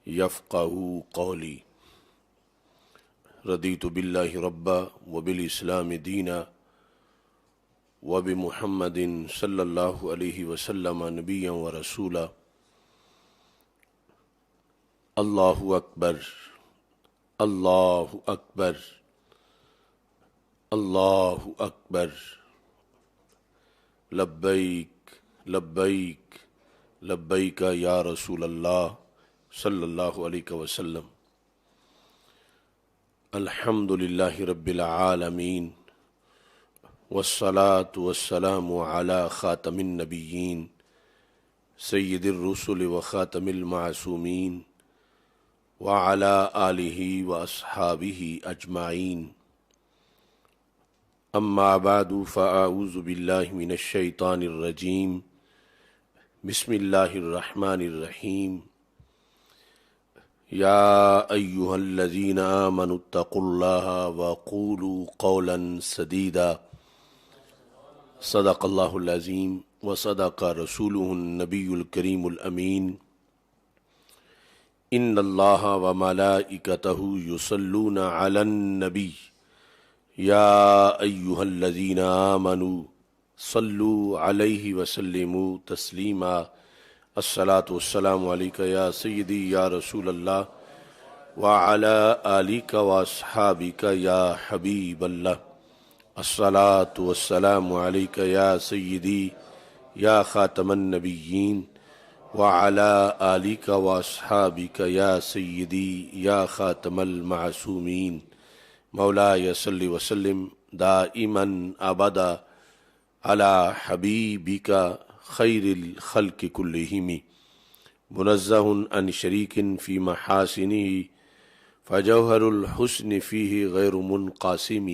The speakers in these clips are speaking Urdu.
يفقهوا قولي. رضيت بالله ربا وبالإسلام دينا وبمحمد صلى الله عليه وسلم نبيا ورسولا. الله أكبر الله أكبر الله أكبر. لبيك لبيك لبيك يا رسول الله صلى الله عليه وسلم. الحمد لله رب العالمين والصلاة والسلام على خاتم النبيين سيد الرسل وخاتم المعصومين وعلى آله وأصحابه أجمعين. أما بعد فأعوذ بالله من الشيطان الرجيم. بسم الله الرحمن الرحيم. يا أيها الذين آمنوا اتقوا الله وقولوا قولا سديدا. صدق الله العظيم وصدق رسوله النبي الكريم الأمين. إن الله وملائكته يصلون على النبي يا أيها الذين آمنوا صلوا عليه وسلموا تسليما. الصلاة والسلام عليك يا سيدي يا رسول الله وعلى آلك وأصحابك يا حبيب الله. الصلاة والسلام عليك يا سيدي يا خاتم النبيين وعلى آلك وأصحابك يا سيدي يا خاتم المعصومين. مولاي صل وسلم دائما أبدا على حبيبك خير الخلق كلهم منزه عن شريك في محاسنه فجوهر الحسن فيه غير منقاسم.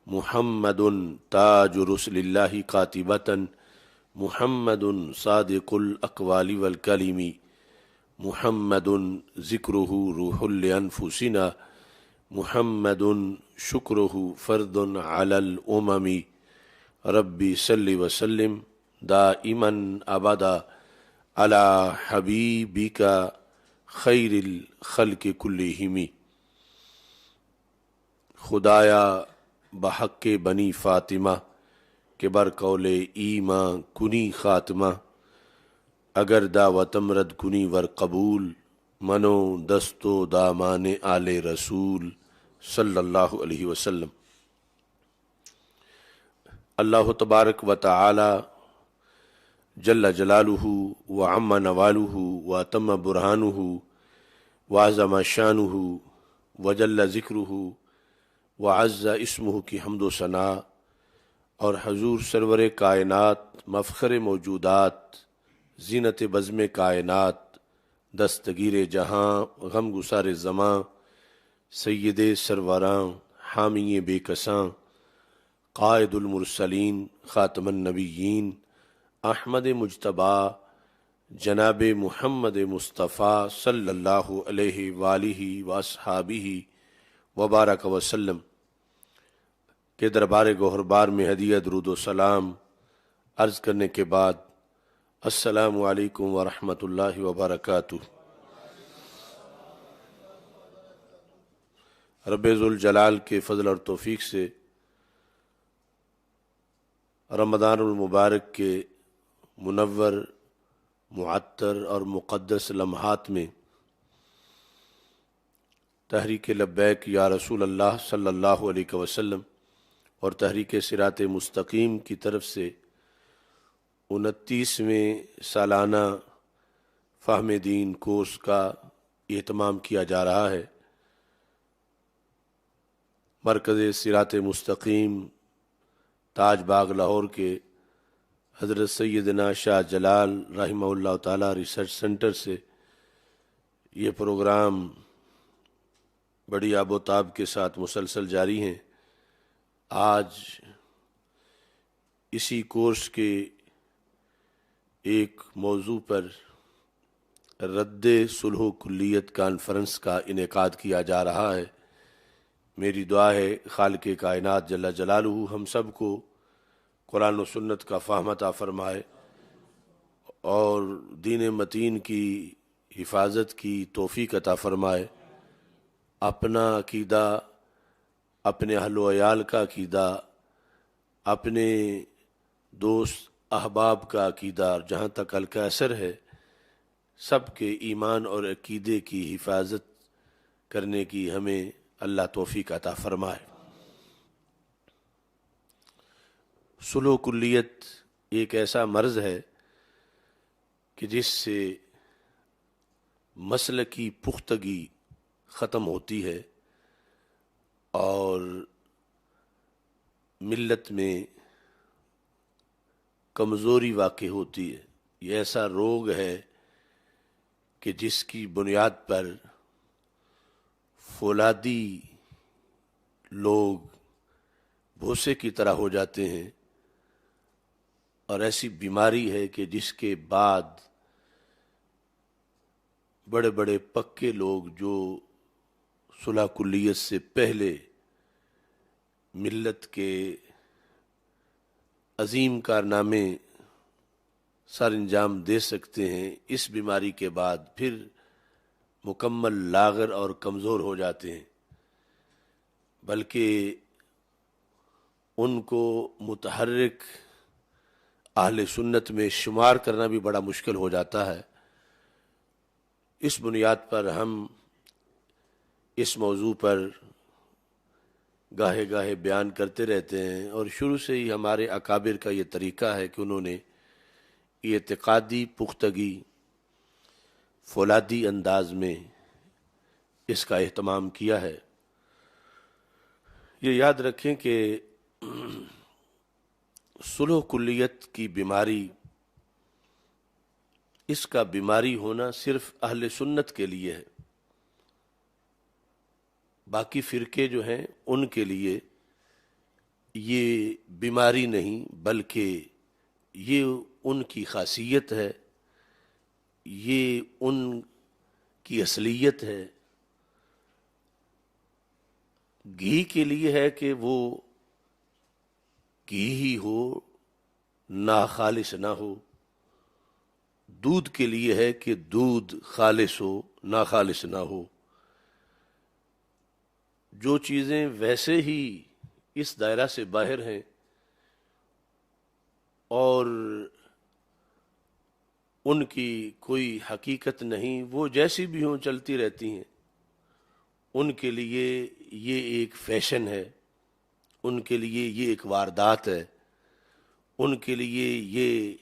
محمد تاج رسل الله كاتبة محمد صادق الأقوال والكلم. محمد ذكره روح لأنفسنا محمد شكره فرض على الأمم. ربي صل وسلم دائما أبدا على حبيبك خير الخلق كلهم. خدایا بحق بنی فاطمہ کہ بر قول ایماں کنی خاتمہ. اگر دعوتم رد کنی ور قبول منو دستو دامان آل رسول صلی اللہ علیہ وسلم. اللہ تبارک و تعالی جل جلالہ وعم نوالہ واتم برہانہ وعظم شانہ وجل ذکرہ وعز اسمہ کی حمد و ثناء اور حضور سرور کائنات مفخر موجودات زینت بزم کائنات دستگیر جہاں غم گسار زماں سید سروراں حامی بے کساں قائد المرسلین خاتم النبیین احمد مجتبی جناب محمد مصطفیٰ صلی اللہ علیہ وآلہ واصحابہ وبارک وسلم کے دربار گوہربار میں ہدیہ درود و سلام عرض کرنے کے بعد السلام علیکم ورحمۃ اللہ وبرکاتہ. رب ذوالجلال کے فضل اور توفیق سے رمضان المبارک کے منور معطر اور مقدس لمحات میں تحریک لبیک یا رسول اللہ صلی اللہ علیہ وسلم اور تحریک صراط مستقیم کی طرف سے 29ویں سالانہ فہم دین کورس کا اہتمام کیا جا رہا ہے. مرکز صراط مستقیم تاج باغ لاہور کے حضرت سیدنا شاہ جلال رحمہ اللہ تعالی ریسرچ سینٹر سے یہ پروگرام بڑی آب و تاب کے ساتھ مسلسل جاری ہیں. آج اسی کورس کے ایک موضوع پر رد صلح و کلیت کانفرنس کا انعقاد کیا جا رہا ہے. میری دعا ہے خالق کائنات جل جلالہ ہم سب کو قرآن و سنت کا فہم عطا فرمائے اور دین متین کی حفاظت کی توفیق عطا فرمائے، اپنا عقیدہ، اپنے اہل و عیال کا عقیدہ، اپنے دوست احباب کا عقیدہ، اور جہاں تک حلقہ اثر ہے سب کے ایمان اور عقیدے کی حفاظت کرنے کی ہمیں اللہ توفیق عطا فرمائے۔ صلح و کلیت ایک ایسا مرض ہے کہ جس سے مسلکی پختگی ختم ہوتی ہے اور ملت میں کمزوری واقع ہوتی ہے۔ یہ ایسا روگ ہے کہ جس کی بنیاد پر فولادی لوگ بھوسے کی طرح ہو جاتے ہیں، اور ایسی بیماری ہے کہ جس کے بعد بڑے بڑے پکے لوگ جو صلح کلیت سے پہلے ملت کے عظیم کارنامے سر انجام دے سکتے ہیں، اس بیماری کے بعد پھر مکمل لاغر اور کمزور ہو جاتے ہیں، بلکہ ان کو متحرک اہل سنت میں شمار کرنا بھی بڑا مشکل ہو جاتا ہے۔ اس بنیاد پر ہم اس موضوع پر گاہے گاہے بیان کرتے رہتے ہیں، اور شروع سے ہی ہمارے اکابر کا یہ طریقہ ہے کہ انہوں نے یہ اعتقادی پختگی فولادی انداز میں اس کا اہتمام کیا ہے۔ یہ یاد رکھیں کہ صلح و کلیت کی بیماری، اس کا بیماری ہونا صرف اہل سنت کے لیے ہے، باقی فرقے جو ہیں ان کے لیے یہ بیماری نہیں، بلکہ یہ ان کی خاصیت ہے، یہ ان کی اصلیت ہے۔ گھی کے لیے ہے کہ وہ گھی ہی ہو، ناخالص نہ ہو۔ دودھ کے لیے ہے کہ دودھ خالص ہو، ناخالص نہ ہو۔ جو چیزیں ویسے ہی اس دائرہ سے باہر ہیں اور ان کی کوئی حقیقت نہیں، وہ جیسی بھی ہوں چلتی رہتی ہیں، ان کے لیے یہ ایک فیشن ہے، ان کے لیے یہ ایک واردات ہے، ان کے لیے یہ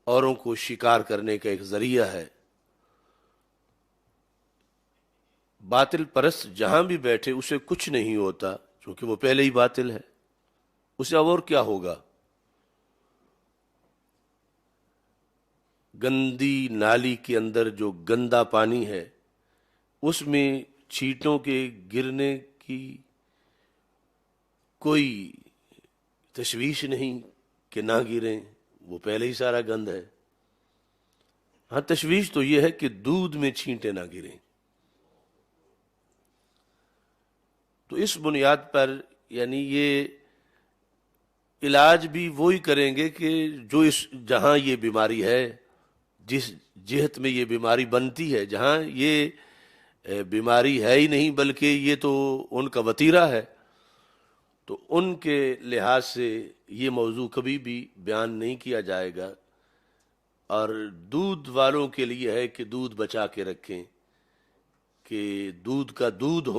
اوروں کو شکار کرنے کا ایک ذریعہ ہے۔ باطل پرست جہاں بھی بیٹھے اسے کچھ نہیں ہوتا، چونکہ وہ پہلے ہی باطل ہے، اسے اور کیا ہوگا؟ گندی نالی کے اندر جو گندا پانی ہے اس میں چھینٹوں کے گرنے کی کوئی تشویش نہیں کہ نہ گریں، وہ پہلے ہی سارا گند ہے۔ ہاں، تشویش تو یہ ہے کہ دودھ میں چھینٹیں نہ گریں۔ تو اس بنیاد پر یعنی یہ علاج بھی وہی کریں گے کہ جو اس جہاں یہ بیماری ہے، جس جہت میں یہ بیماری بنتی ہے، جہاں یہ بیماری ہے ہی نہیں بلکہ یہ تو ان کا وتیرہ ہے، تو ان کے لحاظ سے یہ موضوع کبھی بھی بیان نہیں کیا جائے گا۔ اور دودھ والوں کے لیے ہے کہ دودھ بچا کے رکھیں، کہ دودھ کا دودھ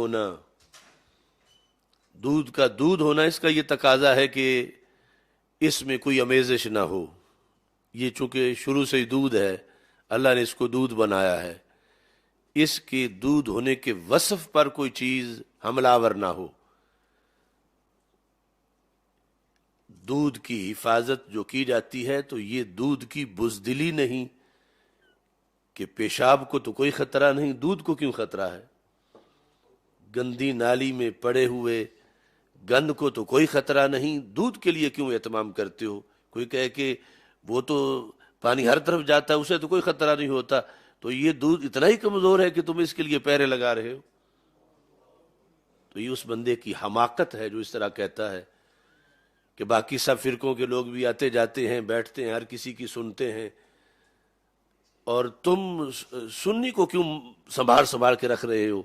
ہونا اس کا یہ تقاضا ہے کہ اس میں کوئی آمیزش نہ ہو۔ یہ چونکہ شروع سے ہی دودھ ہے، اللہ نے اس کو دودھ بنایا ہے، اس کے دودھ ہونے کے وصف پر کوئی چیز حملہ آور نہ ہو۔ دودھ کی حفاظت جو کی جاتی ہے تو یہ دودھ کی بزدلی نہیں کہ پیشاب کو تو کوئی خطرہ نہیں، دودھ کو کیوں خطرہ ہے؟ گندی نالی میں پڑے ہوئے گند کو تو کوئی خطرہ نہیں، دودھ کے لیے کیوں اہتمام کرتے ہو؟ کوئی کہے کہ وہ تو پانی ہر طرف جاتا ہے، اسے تو کوئی خطرہ نہیں ہوتا، تو یہ دودھ اتنا ہی کمزور ہے کہ تم اس کے لیے پیرے لگا رہے ہو؟ تو یہ اس بندے کی حماقت ہے جو اس طرح کہتا ہے کہ باقی سب فرقوں کے لوگ بھی آتے جاتے ہیں، بیٹھتے ہیں، ہر کسی کی سنتے ہیں، اور تم سنی کو کیوں سنبھال کے رکھ رہے ہو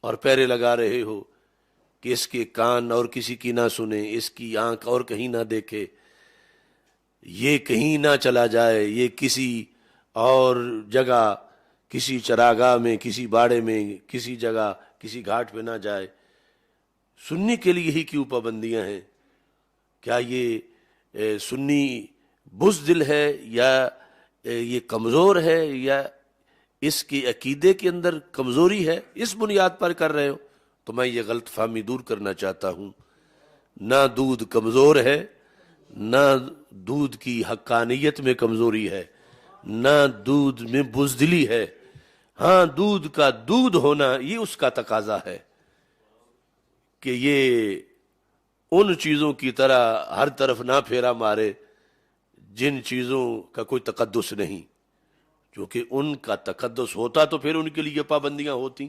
اور پیرے لگا رہے ہو کہ اس کے کان اور کسی کی نہ سنے، اس کی آنکھ اور کہیں نہ دیکھے، یہ کہیں نہ چلا جائے، یہ کسی اور جگہ، کسی چراگاہ میں، کسی باڑے میں، کسی جگہ، کسی گھاٹ پہ نہ جائے۔ سنی کے لیے ہی کیوں پابندیاں ہیں؟ کیا یہ سنی بزدل ہے یا یہ کمزور ہے یا اس کی عقیدے کے اندر کمزوری ہے؟ اس بنیاد پر کر رہے ہو تو میں یہ غلط فہمی دور کرنا چاہتا ہوں۔ نہ دودھ کمزور ہے، نہ دودھ کی حقانیت میں کمزوری ہے، نہ دودھ میں بزدلی ہے۔ ہاں، دودھ کا دودھ ہونا یہ اس کا تقاضا ہے کہ یہ ان چیزوں کی طرح ہر طرف نہ پھیرا مارے جن چیزوں کا کوئی تقدس نہیں، کیونکہ ان کا تقدس ہوتا تو پھر ان کے لیے پابندیاں ہوتی۔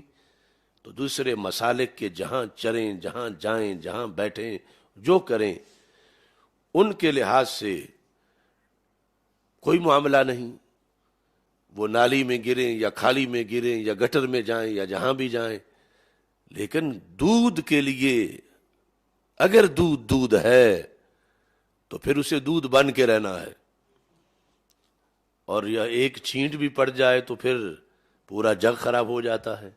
تو دوسرے مسالک کے جہاں چریں، جہاں جائیں، جہاں بیٹھیں، جو کریں، ان کے لحاظ سے کوئی معاملہ نہیں۔ وہ نالی میں گریں یا کھالی میں گریں یا گٹر میں جائیں یا جہاں بھی جائیں، لیکن دودھ کے لیے اگر دودھ ہے تو پھر اسے دودھ بن کے رہنا ہے، اور یا ایک چھینٹ بھی پڑ جائے تو پھر پورا جگ خراب ہو جاتا ہے،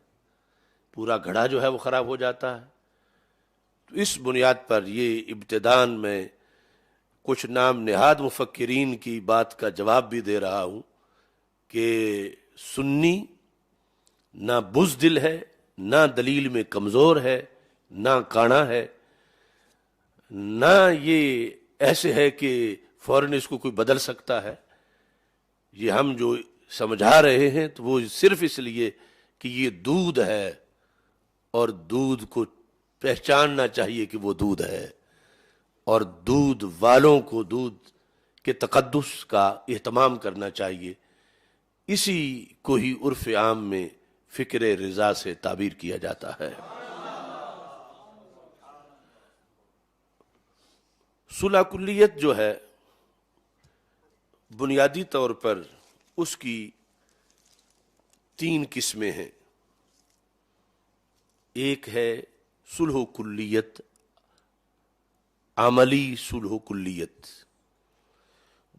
پورا گھڑا جو ہے وہ خراب ہو جاتا ہے۔ تو اس بنیاد پر یہ ابتداءً میں کچھ نام نہاد مفکرین کی بات کا جواب بھی دے رہا ہوں کہ سنی نہ بزدل ہے، نہ دلیل میں کمزور ہے، نہ کانا ہے، نہ یہ ایسے ہے کہ فوراً اس کو کوئی بدل سکتا ہے۔ یہ ہم جو سمجھا رہے ہیں تو وہ صرف اس لیے کہ یہ دودھ ہے اور دودھ کو پہچاننا چاہیے کہ وہ دودھ ہے، اور دودھ والوں کو دودھ کے تقدس کا اہتمام کرنا چاہیے۔ اسی کو ہی عرف عام میں فکر رضا سے تعبیر کیا جاتا ہے۔ صلح کلیت جو ہے بنیادی طور پر اس کی 3 قسمیں ہیں۔ ایک ہے صلح کلیت، عملی صلح کلیت،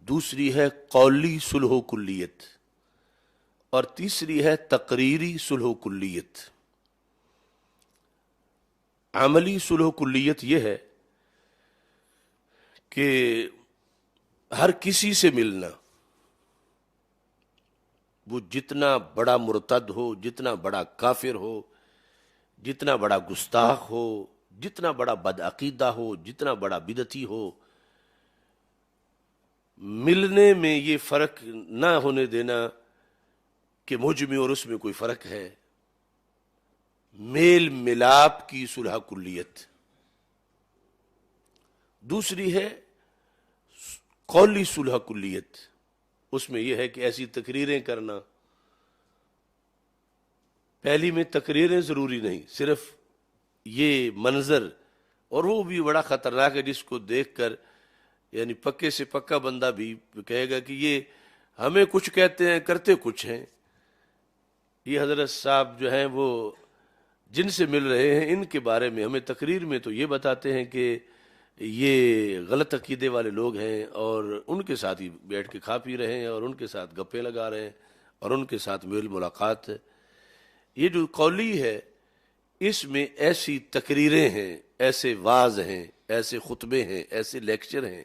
دوسری ہے قولی صلح کلیت، اور تیسری ہے تقریری صلح کلیت۔ عملی صلح کلیت یہ ہے کہ ہر کسی سے ملنا، وہ جتنا بڑا مرتد ہو، جتنا بڑا کافر ہو، جتنا بڑا گستاخ ہو، جتنا بڑا بدعقیدہ ہو، جتنا بڑا بدعتی ہو، ملنے میں یہ فرق نہ ہونے دینا کہ مجھ میں اور اس میں کوئی فرق ہے۔ میل ملاپ کی صلح کلیت۔ دوسری ہے قولی صلح کلیت، اس میں یہ ہے کہ ایسی تقریریں کرنا۔ پہلی میں تقریریں ضروری نہیں، صرف یہ منظر، اور وہ بھی بڑا خطرناک ہے جس کو دیکھ کر یعنی پکے سے پکا بندہ بھی کہے گا کہ یہ ہمیں کچھ کہتے ہیں کرتے کچھ ہیں۔ یہ حضرت صاحب جو ہیں وہ جن سے مل رہے ہیں ان کے بارے میں ہمیں تقریر میں تو یہ بتاتے ہیں کہ یہ غلط عقیدے والے لوگ ہیں، اور ان کے ساتھ ہی بیٹھ کے کھا پی رہے ہیں اور ان کے ساتھ گپیں لگا رہے ہیں اور ان کے ساتھ میل ملاقات ہے۔ یہ جو قولی ہے اس میں ایسی تقریریں ہیں، ایسے واعظ ہیں، ایسے خطبے ہیں، ایسے لیکچر ہیں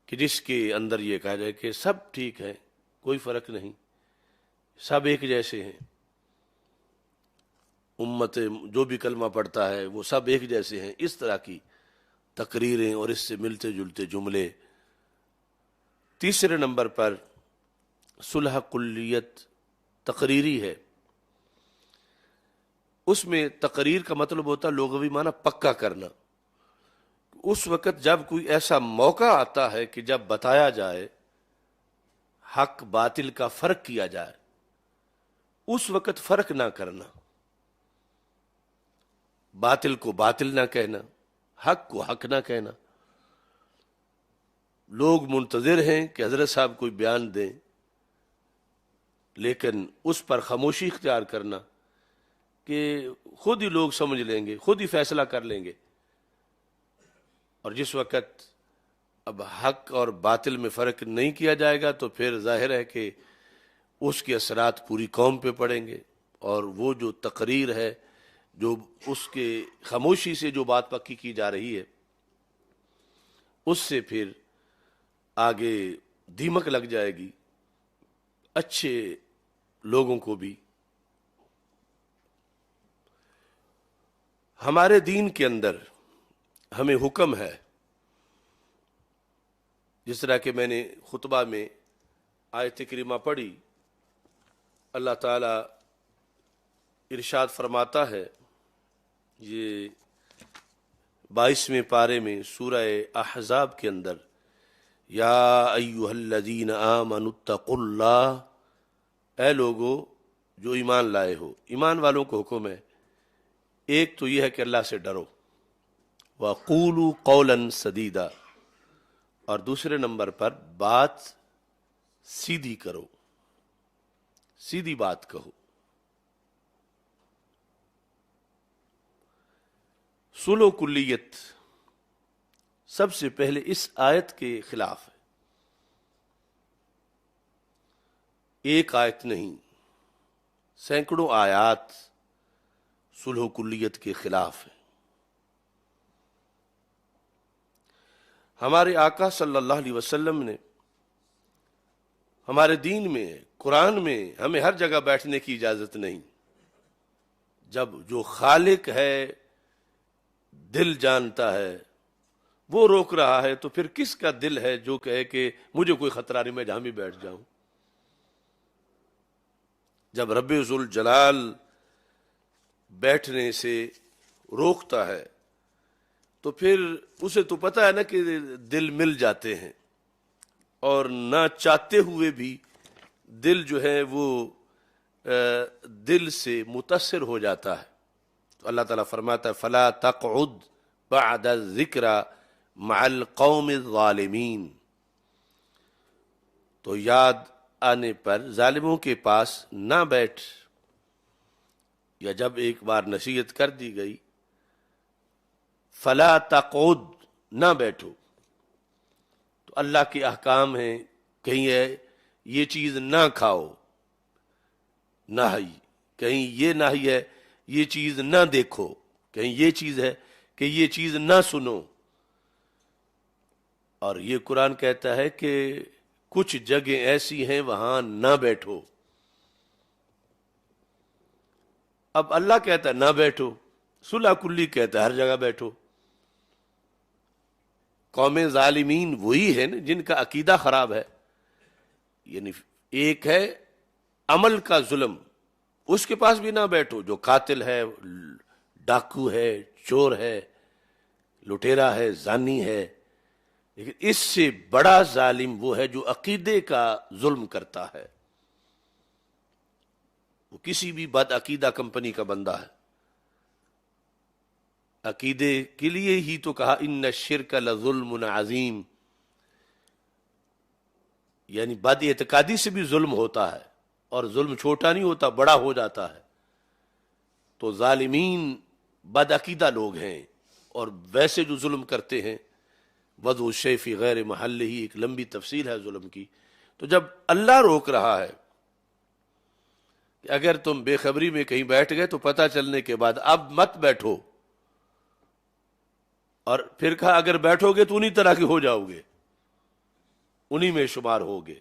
کہ جس کے اندر یہ کہا جائے کہ سب ٹھیک ہے، کوئی فرق نہیں، سب ایک جیسے ہیں، امت جو بھی کلمہ پڑھتا ہے وہ سب ایک جیسے ہیں، اس طرح کی تقریریں اور اس سے ملتے جلتے جملے۔ تیسرے نمبر پر صلح کلیت تقریری ہے۔ اس میں تقریر کا مطلب ہوتا ہے لغوی معنی پکا کرنا۔ اس وقت جب کوئی ایسا موقع آتا ہے کہ جب بتایا جائے، حق باطل کا فرق کیا جائے، اس وقت فرق نہ کرنا، باطل کو باطل نہ کہنا، حق کو حق نہ کہنا۔ لوگ منتظر ہیں کہ حضرت صاحب کوئی بیان دیں، لیکن اس پر خاموشی اختیار کرنا کہ خود ہی لوگ سمجھ لیں گے، خود ہی فیصلہ کر لیں گے. اور جس وقت اب حق اور باطل میں فرق نہیں کیا جائے گا تو پھر ظاہر ہے کہ اس کے اثرات پوری قوم پہ پڑیں گے، اور وہ جو تقریر ہے، جو اس کے خاموشی سے جو بات پکی کی جا رہی ہے، اس سے پھر آگے دیمک لگ جائے گی اچھے لوگوں کو بھی. ہمارے دین کے اندر ہمیں حکم ہے، جس طرح کہ میں نے خطبہ میں آیت کریمہ پڑھی، اللہ تعالی ارشاد فرماتا ہے، یہ 22ویں پارے میں سورہ احزاب کے اندر، یا ایھا الذین آمنوا اتقوا اللہ، اے لوگو جو ایمان لائے ہو. ایمان والوں کو حکم ہے، ایک تو یہ ہے کہ اللہ سے ڈرو، وقولوا قولا سدیدا، اور دوسرے نمبر پر بات سیدھی کرو، سیدھی بات کہو. صلح و کلیت سب سے پہلے اس آیت کے خلاف ہے. ایک آیت نہیں، سینکڑوں آیات صلح و کلیت کے خلاف ہے. ہمارے آقا صلی اللہ علیہ وسلم نے ہمارے دین میں، قرآن میں ہمیں ہر جگہ بیٹھنے کی اجازت نہیں. جب جو خالق ہے، دل جانتا ہے، وہ روک رہا ہے تو پھر کس کا دل ہے جو کہے کہ مجھے کوئی خطرہ نہیں، میں جہاں بھی بیٹھ جاؤں. جب رب ذوالجلال بیٹھنے سے روکتا ہے تو پھر اسے تو پتہ ہے نا کہ دل مل جاتے ہیں، اور نہ چاہتے ہوئے بھی دل جو ہے وہ دل سے متاثر ہو جاتا ہے. تو اللہ تعالیٰ فرماتا ہے فلا تقعد بعد الذکر مع القوم الظالمین، تو یاد آنے پر ظالموں کے پاس نہ بیٹھ، یا جب ایک بار نصیحت کر دی گئی فلا تقعد، نہ بیٹھو. تو اللہ کے احکام ہیں، کہیں ہے یہ چیز نہ کھاؤ، نہی، کہیں یہ نہی ہے یہ چیز نہ دیکھو، کہیں یہ چیز ہے کہ یہ چیز نہ سنو. اور یہ قرآن کہتا ہے کہ کچھ جگہیں ایسی ہیں وہاں نہ بیٹھو. اب اللہ کہتا ہے نہ بیٹھو، صلح کلی کہتا ہے ہر جگہ بیٹھو. قوم ظالمین وہی ہے نا جن کا عقیدہ خراب ہے. یعنی ایک ہے عمل کا ظلم، اس کے پاس بھی نہ بیٹھو، جو قاتل ہے، ڈاکو ہے، چور ہے، لٹیرا ہے، زانی ہے. لیکن اس سے بڑا ظالم وہ ہے جو عقیدے کا ظلم کرتا ہے. وہ کسی بھی بد عقیدہ کمپنی کا بندہ ہے. عقیدے کے لیے ہی تو کہا ان الشرک لظلم عظیم، یعنی بد اعتقادی سے بھی ظلم ہوتا ہے، اور ظلم چھوٹا نہیں ہوتا، بڑا ہو جاتا ہے. تو ظالمین بد عقیدہ لوگ ہیں، اور ویسے جو ظلم کرتے ہیں وضع الشیء فی غیر محلہ، ایک لمبی تفصیل ہے ظلم کی. تو جب اللہ روک رہا ہے کہ اگر تم بے خبری میں کہیں بیٹھ گئے تو پتہ چلنے کے بعد اب مت بیٹھو، اور پھر کہا اگر بیٹھو گے تو انہی طرح کے ہو جاؤ گے، انہی میں شمار ہوگے.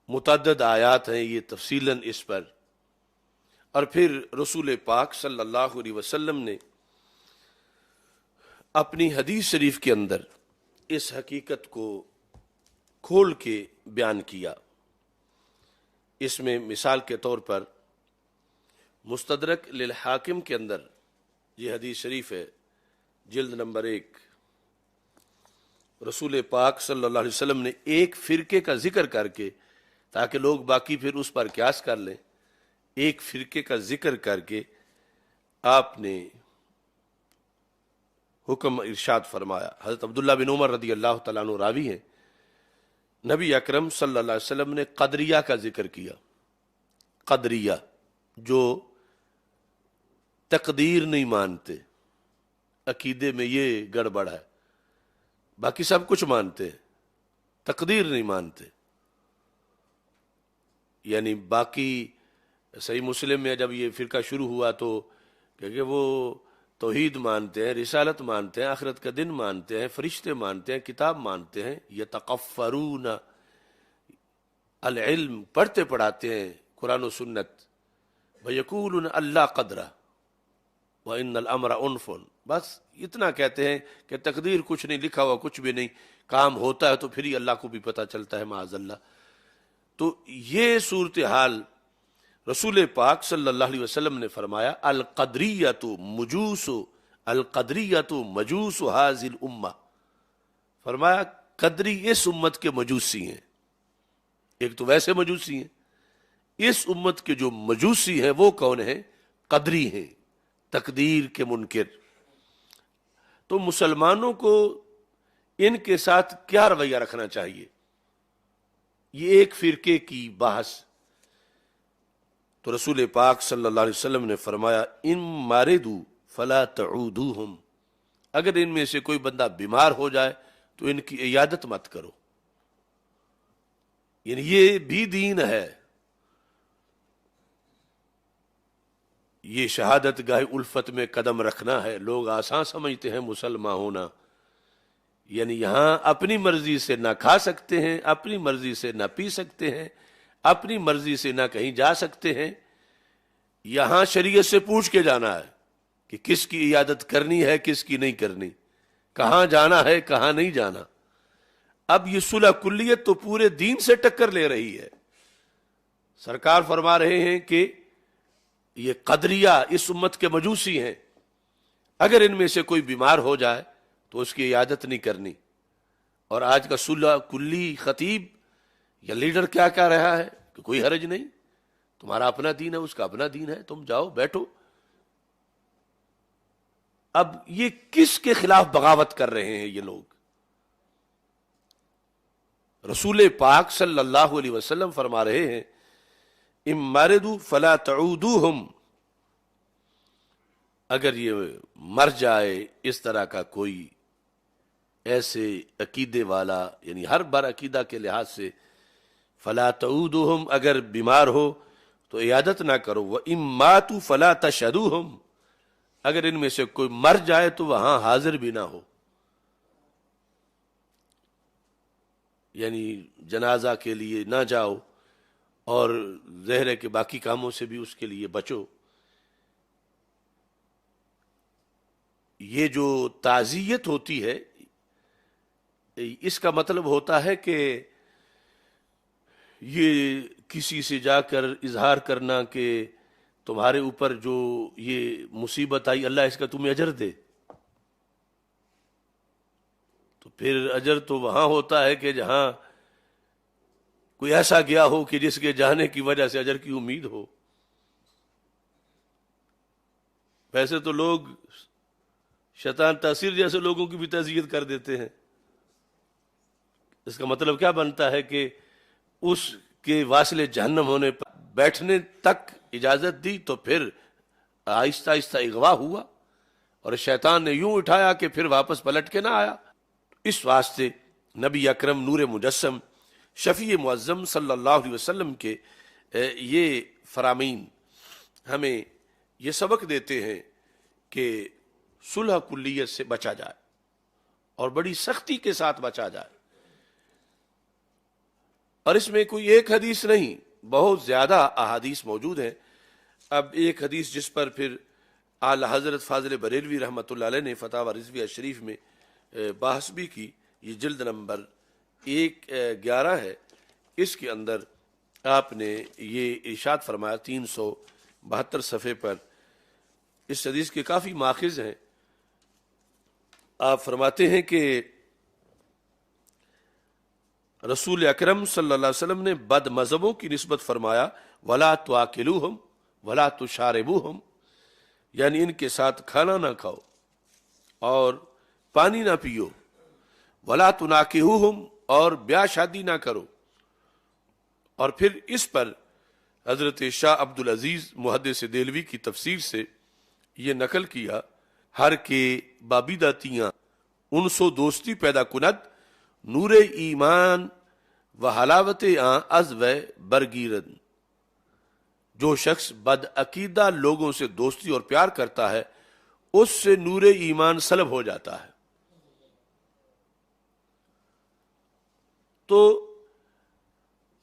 متعدد آیات ہیں یہ تفصیلاً اس پر. اور پھر رسول پاک صلی اللہ علیہ وسلم نے اپنی حدیث شریف کے اندر اس حقیقت کو کھول کے بیان کیا. اس میں مثال کے طور پر مستدرک للحاکم کے اندر یہ حدیث شریف ہے، جلد نمبر 1. رسول پاک صلی اللہ علیہ وسلم نے ایک فرقے کا ذکر کر کے، تاکہ لوگ باقی پھر اس پر قیاس کر لیں، ایک فرقے کا ذکر کر کے آپ نے حکم ارشاد فرمایا. حضرت عبداللہ بن عمر رضی اللہ تعالیٰ عنہ راوی ہیں نبی اکرم صلی اللہ علیہ وسلم نے قدریہ کا ذکر کیا. قدریہ جو تقدیر نہیں مانتے، عقیدے میں یہ گڑبڑ ہے، باقی سب کچھ مانتے ہیں، تقدیر نہیں مانتے. یعنی باقی صحیح مسلم میں جب یہ فرقہ شروع ہوا تو کہ وہ توحید مانتے ہیں، رسالت مانتے ہیں، آخرت کا دن مانتے ہیں، فرشتے مانتے ہیں، کتاب مانتے ہیں، یتقفرون العلم پڑھتے پڑھاتے ہیں قرآن و سنت، وَيَقُولُونَ اللہ قدرہ وَإِنَّ الْأَمْرَ أُنْفٌ، بس اتنا کہتے ہیں کہ تقدیر کچھ نہیں، لکھا ہوا کچھ بھی نہیں، کام ہوتا ہے تو پھر ہی اللہ کو بھی پتہ چلتا ہے معاذ اللہ. تو یہ صورتحال رسول پاک صلی اللہ علیہ وسلم نے فرمایا القدریۃ مجوس، القدریۃ مجوس هذه الامہ، فرمایا قدری اس امت کے مجوسی ہیں. ایک تو ویسے مجوسی ہیں، اس امت کے جو مجوسی ہیں وہ کون ہیں؟ قدری ہیں، تقدیر کے منکر. تو مسلمانوں کو ان کے ساتھ کیا رویہ رکھنا چاہیے؟ یہ ایک فرقے کی بحث. تو رسول پاک صلی اللہ علیہ وسلم نے فرمایا ان ماردو فلا تعودوہم، اگر ان میں سے کوئی بندہ بیمار ہو جائے تو ان کی عیادت مت کرو. یعنی یہ بھی دین ہے. یہ شہادت گاہ الفت میں قدم رکھنا ہے. لوگ آسان سمجھتے ہیں مسلمان ہونا، یعنی یہاں اپنی مرضی سے نہ کھا سکتے ہیں، اپنی مرضی سے نہ پی سکتے ہیں، اپنی مرضی سے نہ کہیں جا سکتے ہیں. یہاں شریعت سے پوچھ کے جانا ہے کہ کس کی عیادت کرنی ہے، کس کی نہیں کرنی، کہاں جانا ہے، کہاں نہیں جانا. اب یہ صلح کلیت تو پورے دین سے ٹکر لے رہی ہے. سرکار فرما رہے ہیں کہ یہ قدریہ اس امت کے مجوسی ہیں، اگر ان میں سے کوئی بیمار ہو جائے تو اس کی عیادت نہیں کرنی. اور آج کا صلح کلی خطیب یا لیڈر کیا کہہ رہا ہے کہ کوئی حرج نہیں، تمہارا اپنا دین ہے، اس کا اپنا دین ہے، تم جاؤ بیٹھو. اب یہ کس کے خلاف بغاوت کر رہے ہیں یہ لوگ؟ رسول پاک صلی اللہ علیہ وسلم فرما رہے ہیں ام مردو فلا تعودوہم، اگر یہ مر جائے اس طرح کا کوئی ایسے عقیدے والا، یعنی ہر بر عقیدہ کے لحاظ سے، فلا تعودوہم، اگر بیمار ہو تو عیادت نہ کرو. وَإِن مَاتُوا فَلَا تَشْهَدُوهُمْ، اگر ان میں سے کوئی مر جائے تو وہاں حاضر بھی نہ ہو. یعنی جنازہ کے لیے نہ جاؤ اور ظاہر ہے کہ باقی کاموں سے بھی اس کے لیے بچو. یہ جو تعزیت ہوتی ہے اس کا مطلب ہوتا ہے کہ یہ کسی سے جا کر اظہار کرنا کہ تمہارے اوپر جو یہ مصیبت آئی اللہ اس کا تمہیں اجر دے. تو پھر اجر تو وہاں ہوتا ہے کہ جہاں کوئی ایسا گیا ہو کہ جس کے جانے کی وجہ سے اجر کی امید ہو. ویسے تو لوگ شیطان تاثیر جیسے لوگوں کی بھی تعزیت کر دیتے ہیں. اس کا مطلب کیا بنتا ہے کہ اس کے واصل جہنم ہونے پر بیٹھنے تک اجازت دی تو پھر آہستہ آہستہ اغوا ہوا اور شیطان نے یوں اٹھایا کہ پھر واپس پلٹ کے نہ آیا. اس واسطے نبی اکرم نور مجسم شفیع معظم صلی اللہ علیہ وسلم کے یہ فرامین ہمیں یہ سبق دیتے ہیں کہ صلح کلیت سے بچا جائے اور بڑی سختی کے ساتھ بچا جائے. اور اس میں کوئی ایک حدیث نہیں، بہت زیادہ احادیث موجود ہیں. اب ایک حدیث جس پر پھر اعلی حضرت فاضل بریلوی رحمۃ اللہ علیہ نے فتاوی رضویہ شریف میں بحث بھی کی، یہ جلد نمبر 111 ہے. اس کے اندر آپ نے یہ ارشاد فرمایا 372 صفحے پر. اس حدیث کے کافی ماخذ ہیں. آپ فرماتے ہیں کہ رسول اکرم صلی اللہ علیہ وسلم نے بد مذہبوں کی نسبت فرمایا ولا تواکلوہم ولا تشاربوہم، یعنی ان کے ساتھ کھانا نہ کھاؤ اور پانی نہ پیو. ولا تناکحوہم، اور بیاہ شادی نہ کرو. اور پھر اس پر حضرت شاہ عبد العزیز محدث دہلوی کی تفسیر سے یہ نقل کیا، ہر کے بابیدہ تیاں انسو دوستی پیدا کند، نور ایمان و حلاوت آن از و برگیرن. جو شخص بد عقیدہ لوگوں سے دوستی اور پیار کرتا ہے اس سے نور ایمان سلب ہو جاتا ہے. تو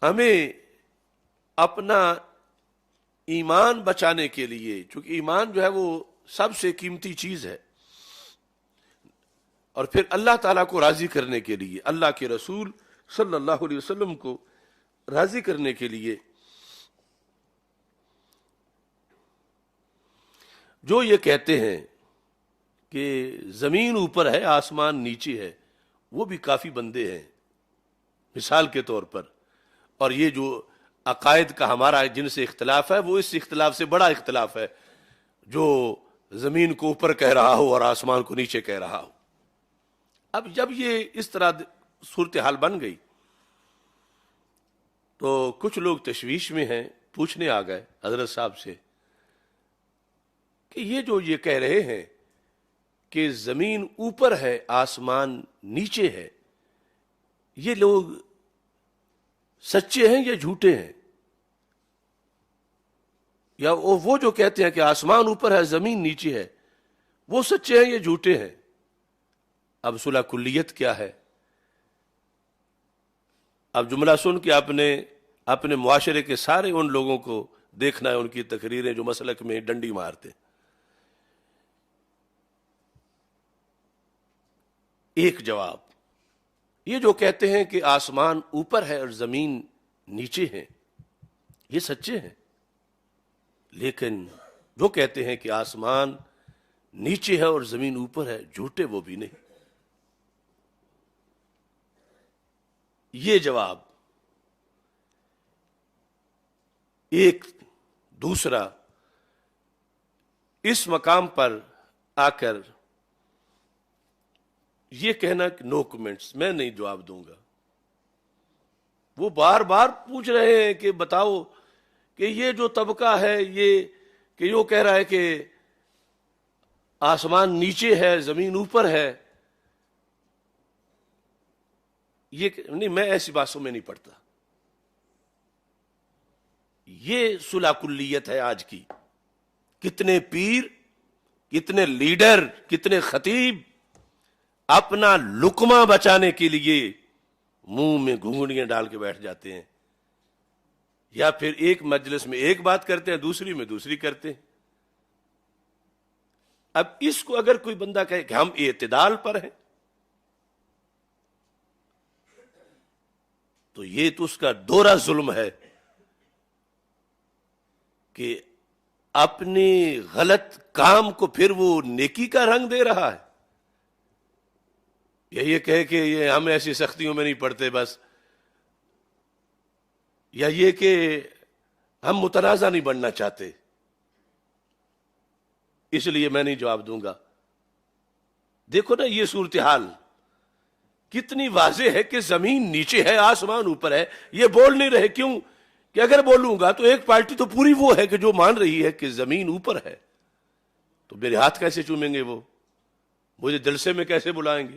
ہمیں اپنا ایمان بچانے کے لیے، چونکہ ایمان جو ہے وہ سب سے قیمتی چیز ہے، اور پھر اللہ تعالیٰ کو راضی کرنے کے لیے، اللہ کے رسول صلی اللہ علیہ وسلم کو راضی کرنے کے لیے، جو یہ کہتے ہیں کہ زمین اوپر ہے آسمان نیچے ہے، وہ بھی کافی بندے ہیں مثال کے طور پر. اور یہ جو عقائد کا ہمارا جن سے اختلاف ہے وہ اس اختلاف سے بڑا اختلاف ہے، جو زمین کو اوپر کہہ رہا ہو اور آسمان کو نیچے کہہ رہا ہو. اب جب یہ اس طرح صورتحال بن گئی تو کچھ لوگ تشویش میں ہیں، پوچھنے آ گئے حضرت صاحب سے کہ یہ جو یہ کہہ رہے ہیں کہ زمین اوپر ہے آسمان نیچے ہے، یہ لوگ سچے ہیں یا جھوٹے ہیں؟ یا وہ جو کہتے ہیں کہ آسمان اوپر ہے زمین نیچے ہے، وہ سچے ہیں یا جھوٹے ہیں؟ اب صلح کلیت کیا ہے؟ اب جملہ سن کے آپ نے اپنے معاشرے کے سارے ان لوگوں کو دیکھنا ہے، ان کی تقریریں جو مسلک میں ڈنڈی مارتے. ایک جواب، یہ جو کہتے ہیں کہ آسمان اوپر ہے اور زمین نیچے ہے یہ سچے ہیں، لیکن جو کہتے ہیں کہ آسمان نیچے ہے اور زمین اوپر ہے جھوٹے وہ بھی نہیں. یہ جواب. ایک دوسرا اس مقام پر آ کر یہ کہنا کہ نو کمنٹس، میں نہیں جواب دوں گا. وہ بار بار پوچھ رہے ہیں کہ بتاؤ کہ یہ جو طبقہ ہے یہ کہ جو کہہ رہا ہے کہ آسمان نیچے ہے زمین اوپر ہے، یہ نہیں، میں ایسی باتوں میں نہیں پڑتا. یہ صلح کلیت ہے آج کی. کتنے پیر، کتنے لیڈر، کتنے خطیب اپنا لقمہ بچانے کے لیے منہ میں گھونگھڑیاں ڈال کے بیٹھ جاتے ہیں، یا پھر ایک مجلس میں ایک بات کرتے ہیں دوسری میں دوسری کرتے ہیں. اب اس کو اگر کوئی بندہ کہے کہ ہم اعتدال پر ہیں تو یہ تو اس کا دوہرا ظلم ہے کہ اپنے غلط کام کو پھر وہ نیکی کا رنگ دے رہا ہے، یا یہ کہے کہ یہ ہم ایسی سختیوں میں نہیں پڑتے بس، یا یہ کہ ہم متنازع نہیں بننا چاہتے اس لیے میں نہیں جواب دوں گا. دیکھو نا یہ صورتحال کتنی واضح ہے کہ زمین نیچے ہے آسمان اوپر ہے. یہ بول نہیں رہے، کیوں کہ اگر بولوں گا تو ایک پارٹی تو پوری وہ ہے کہ جو مان رہی ہے کہ زمین اوپر ہے، تو میرے ہاتھ کیسے چومیں گے، وہ مجھے جلسے میں کیسے بلائیں گے،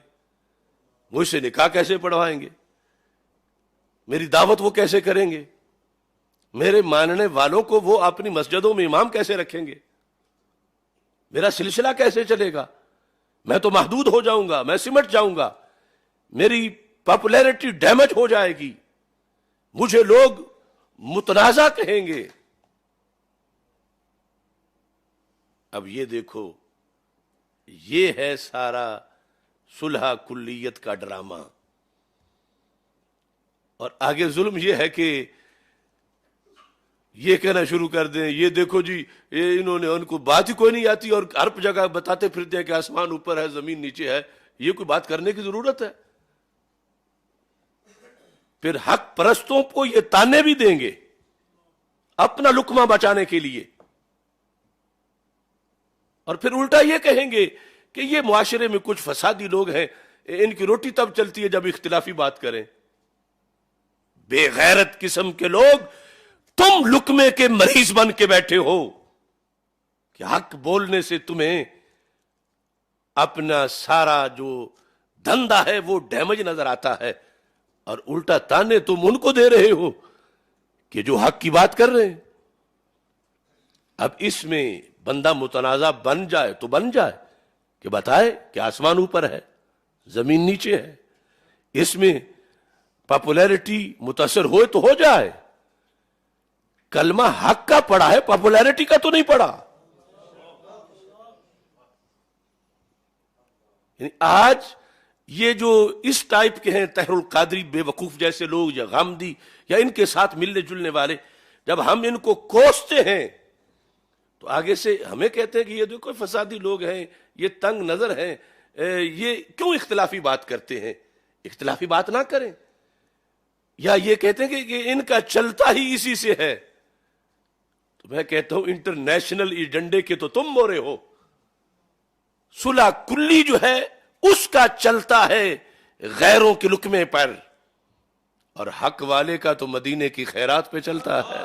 مجھ سے نکاح کیسے پڑھوائیں گے، میری دعوت وہ کیسے کریں گے، میرے ماننے والوں کو وہ اپنی مسجدوں میں امام کیسے رکھیں گے، میرا سلسلہ کیسے چلے گا؟ میں تو محدود ہو جاؤں گا، میں سمٹ جاؤں گا، میری پاپولیرٹی ڈیمیج ہو جائے گی، مجھے لوگ متنازع کہیں گے. اب یہ دیکھو، یہ ہے سارا صلح کلیت کا ڈرامہ. اور آگے ظلم یہ ہے کہ یہ کہنا شروع کر دیں یہ دیکھو جی یہ انہوں نے، ان کو بات ہی کوئی نہیں آتی اور ہر جگہ بتاتے پھرتے ہیں کہ آسمان اوپر ہے زمین نیچے ہے. یہ کوئی بات کرنے کی ضرورت ہے؟ پھر حق پرستوں کو یہ تانے بھی دیں گے اپنا لقمہ بچانے کے لیے، اور پھر الٹا یہ کہیں گے کہ یہ معاشرے میں کچھ فسادی لوگ ہیں، ان کی روٹی تب چلتی ہے جب اختلافی بات کریں. بے غیرت قسم کے لوگ تم لقمے کے مریض بن کے بیٹھے ہو کہ حق بولنے سے تمہیں اپنا سارا جو دھندا ہے وہ ڈیمیج نظر آتا ہے، اور الٹا تانے تم ان کو دے رہے ہو کہ جو حق کی بات کر رہے ہیں۔ اب اس میں بندہ متنازع بن جائے تو بن جائے کہ بتائے کہ آسمان اوپر ہے زمین نیچے ہے، اس میں پاپولیرٹی متاثر ہوئے تو ہو جائے۔ کلمہ حق کا پڑھا ہے، پاپولیرٹی کا تو نہیں پڑھا۔ یعنی آج یہ جو اس ٹائپ کے ہیں طاہر القادری بے وقوف جیسے لوگ یا غامدی یا ان کے ساتھ ملنے جلنے والے، جب ہم ان کو کوستے ہیں تو آگے سے ہمیں کہتے ہیں کہ یہ دیکھو فسادی لوگ ہیں، یہ تنگ نظر ہیں، یہ کیوں اختلافی بات کرتے ہیں؟ اختلافی بات نہ کریں۔ یا یہ کہتے ہیں کہ ان کا چلتا ہی اسی سے ہے، تو میں کہتا ہوں انٹرنیشنل ایجنڈے کے تو تم مورے ہو۔ صلح کلی جو ہے اس کا چلتا ہے غیروں کے لقمے پر، اور حق والے کا تو مدینے کی خیرات پہ چلتا ہے۔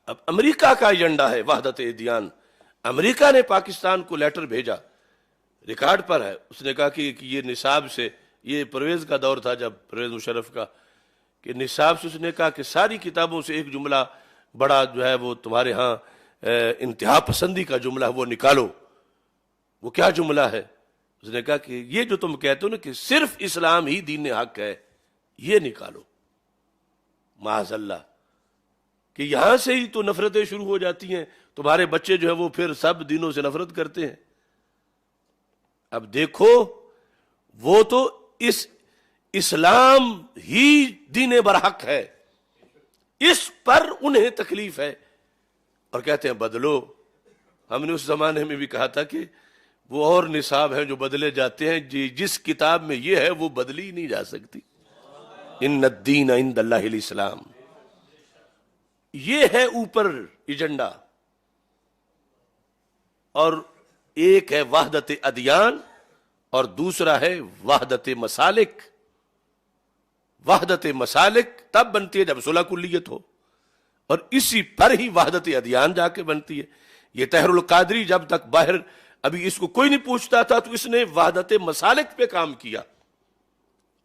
اب امریکہ کا ایجنڈا ہے وحدت ادیان۔ امریکہ نے پاکستان کو لیٹر بھیجا، ریکارڈ پر ہے، اس نے کہا کہ یہ نصاب سے، یہ پرویز کا دور تھا جب پرویز مشرف کا، کہ نصاب سے اس نے کہا کہ ساری کتابوں سے ایک جملہ بڑا جو ہے وہ تمہارے ہاں انتہا پسندی کا جملہ وہ نکالو۔ وہ کیا جملہ ہے؟ اس نے کہا کہ یہ جو تم کہتے ہو نا کہ صرف اسلام ہی دین حق ہے، یہ نکالو۔ معاذ اللہ، کہ یہاں سے ہی تو نفرتیں شروع ہو جاتی ہیں، تمہارے بچے جو ہے وہ پھر سب دینوں سے نفرت کرتے ہیں۔ اب دیکھو، وہ تو اس اسلام ہی دین برحق ہے، اس پر انہیں تکلیف ہے، اور کہتے ہیں بدلو۔ ہم نے اس زمانے میں بھی کہا تھا کہ وہ اور نصاب ہیں جو بدلے جاتے ہیں، جس کتاب میں یہ ہے وہ بدلی نہیں جا سکتی۔ ان الدین عند اللہ الاسلام، یہ ہے اوپر ایجنڈا۔ اور ایک ہے وحدت ادیان اور دوسرا ہے وحدت مسالک۔ وحدت مسالک تب بنتی ہے جب صلح کلیت ہو، اور اسی پر ہی وحدت ادیان جا کے بنتی ہے۔ یہ طاہر القادری جب تک باہر ابھی اس کو کوئی نہیں پوچھتا تھا تو اس نے وحدت مسالک پہ کام کیا،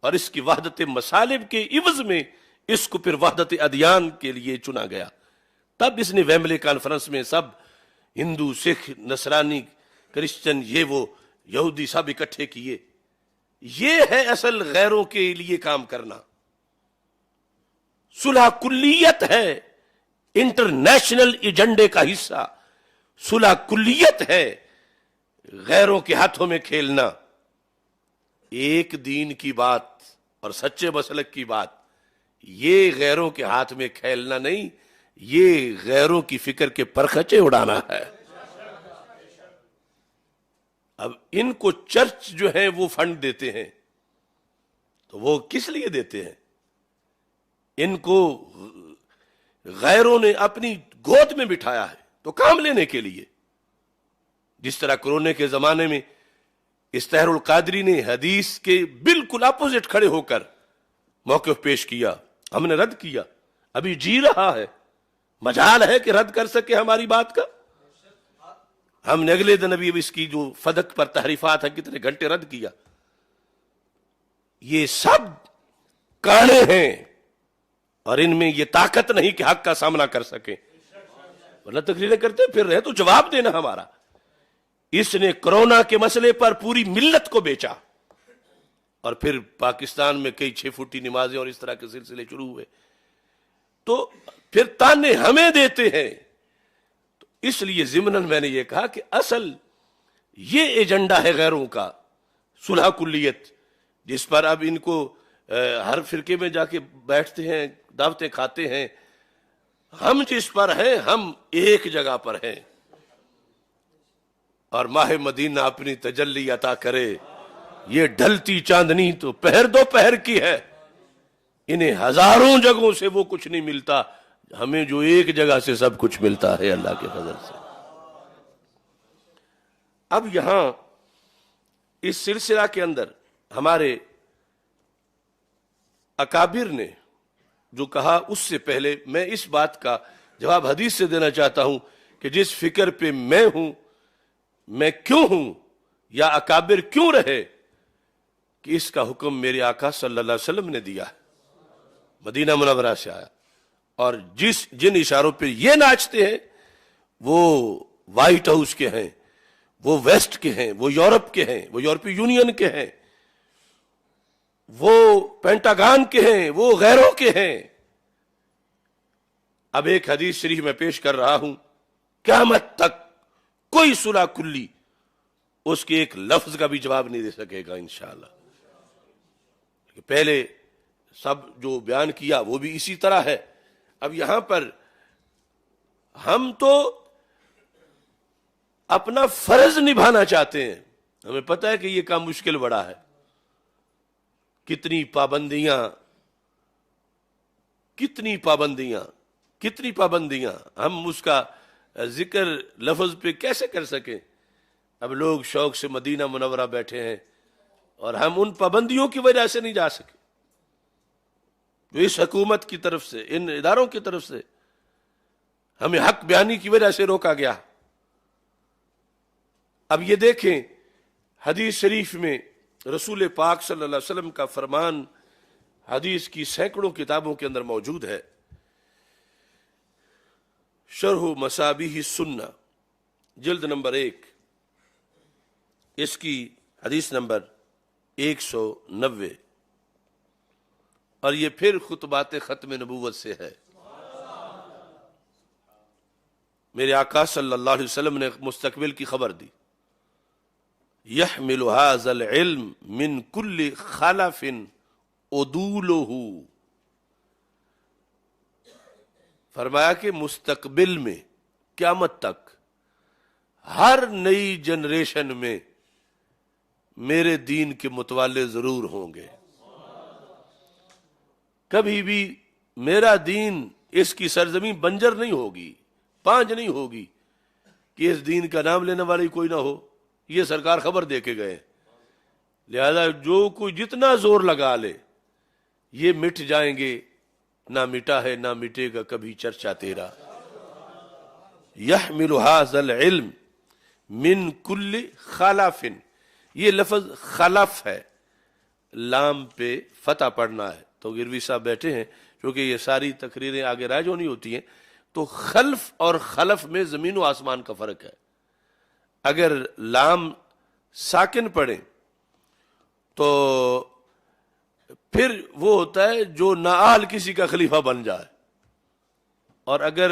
اور اس کی وحدت مسالک کے عوض میں اس کو پھر وحدت ادیان کے لیے چنا گیا۔ تب اس نے ویمبلے کانفرنس میں سب ہندو، سکھ، نصرانی، کرسچن، یہ وہ یہودی سب اکٹھے کیے۔ یہ ہے اصل غیروں کے لیے کام کرنا۔ صلح کلیت ہے انٹرنیشنل ایجنڈے کا حصہ، صلح کلیت ہے غیروں کے ہاتھوں میں کھیلنا۔ ایک دین کی بات اور سچے مسلک کی بات، یہ غیروں کے ہاتھ میں کھیلنا نہیں، یہ غیروں کی فکر کے پرخچے اڑانا ہے۔ اب ان کو چرچ جو ہے وہ فنڈ دیتے ہیں، تو وہ کس لیے دیتے ہیں؟ ان کو غیروں نے اپنی گود میں بٹھایا ہے تو کام لینے کے لیے۔ جس طرح کرونے کے زمانے میں اس طاہر القادری نے حدیث کے بالکل اپوزٹ کھڑے ہو کر موقف پیش کیا، ہم نے رد کیا، ابھی جی رہا ہے، مجال ہے کہ رد کر سکے ہماری بات کا۔ ہم نے اگلے دن ابھی اس کی جو فدق پر تحریفات ہیں کتنے گھنٹے رد کیا۔ یہ سب کانے ہیں، اور ان میں یہ طاقت نہیں کہ حق کا سامنا کر سکیں، ورنہ تقریریں کرتے پھر رہے تو جواب دینا ہمارا۔ اس نے کرونا کے مسئلے پر پوری ملت کو بیچا، اور پھر پاکستان میں کئی 6 فٹی نمازیں اور اس طرح کے سلسلے شروع ہوئے، تو پھر تانے ہمیں دیتے ہیں۔ تو اس لیے ضمناً میں نے یہ کہا کہ اصل یہ ایجنڈا ہے غیروں کا، صلح کلیت، جس پر اب ان کو ہر فرقے میں جا کے بیٹھتے ہیں، دعوتیں کھاتے ہیں۔ ہم جس پر ہیں ہم ایک جگہ پر ہیں، اور ماہ مدینہ اپنی تجلی عطا کرے۔ یہ ڈھلتی چاندنی تو پہر دو پہر کی ہے، انہیں ہزاروں جگہوں سے وہ کچھ نہیں ملتا، ہمیں جو ایک جگہ سے سب کچھ ملتا ہے اللہ کے فضل سے۔ اب یہاں اس سلسلہ کے اندر ہمارے اکابر نے جو کہا اس سے پہلے میں اس بات کا جواب حدیث سے دینا چاہتا ہوں کہ جس فکر پہ میں ہوں، میں کیوں ہوں یا اکابر کیوں رہے، کہ اس کا حکم میرے آقا صلی اللہ علیہ وسلم نے دیا ہے، مدینہ منورہ سے آیا، اور جن اشاروں پہ یہ ناچتے ہیں وہ وائٹ ہاؤس کے ہیں، وہ ویسٹ کے ہیں، وہ یورپ کے ہیں، وہ یورپی یونین کے ہیں، وہ پینٹاگان کے ہیں، وہ غیروں کے ہیں۔ اب ایک حدیث شریف میں پیش کر رہا ہوں، قیامت تک کوئی صلح کلی اس کے ایک لفظ کا بھی جواب نہیں دے سکے گا انشاءاللہ۔ پہلے سب جو بیان کیا وہ بھی اسی طرح ہے۔ اب یہاں پر ہم تو اپنا فرض نبھانا چاہتے ہیں، ہمیں پتہ ہے کہ یہ کام مشکل بڑا ہے، کتنی پابندیاں ہم اس کا ذکر لفظ پہ کیسے کر سکیں۔ اب لوگ شوق سے مدینہ منورہ بیٹھے ہیں اور ہم ان پابندیوں کی وجہ سے نہیں جا سکے جو اس حکومت کی طرف سے، ان اداروں کی طرف سے ہمیں حق بیانی کی وجہ سے روکا گیا۔ اب یہ دیکھیں حدیث شریف میں رسول پاک صلی اللہ علیہ وسلم کا فرمان حدیث کی سینکڑوں کتابوں کے اندر موجود ہے۔ شرح مصابیح السنہ جلد نمبر 1، اس کی حدیث نمبر 190، اور یہ پھر خطبات ختم نبوت سے ہے۔ میرے آقا صلی اللہ علیہ وسلم نے مستقبل کی خبر دی، يحمل هذا العلم من كل خلف عدوله، فرمایا کہ مستقبل میں قیامت تک ہر نئی جنریشن میں میرے دین کے متوالے ضرور ہوں گے۔ کبھی بھی میرا دین اس کی سرزمین بنجر نہیں ہوگی، پانج نہیں ہوگی کہ اس دین کا نام لینے والی کوئی نہ ہو۔ یہ سرکار خبر دے کے گئے، لہذا جو کوئی جتنا زور لگا لے یہ مٹ جائیں گے، نہ مٹا ہے نہ مٹے گا کبھی چرچا تیرا۔ يحمل هذا العلم من كل خلف، یہ لفظ خلف ہے، لام پہ فتح پڑھنا ہے۔ تو گروی صاحب بیٹھے ہیں، کیونکہ یہ ساری تقریریں آگے رائج ہونی ہوتی ہیں، تو خلف اور خلف میں زمین و آسمان کا فرق ہے۔ اگر لام ساکن پڑھیں تو پھر وہ ہوتا ہے جو نااہل کسی کا خلیفہ بن جائے، اور اگر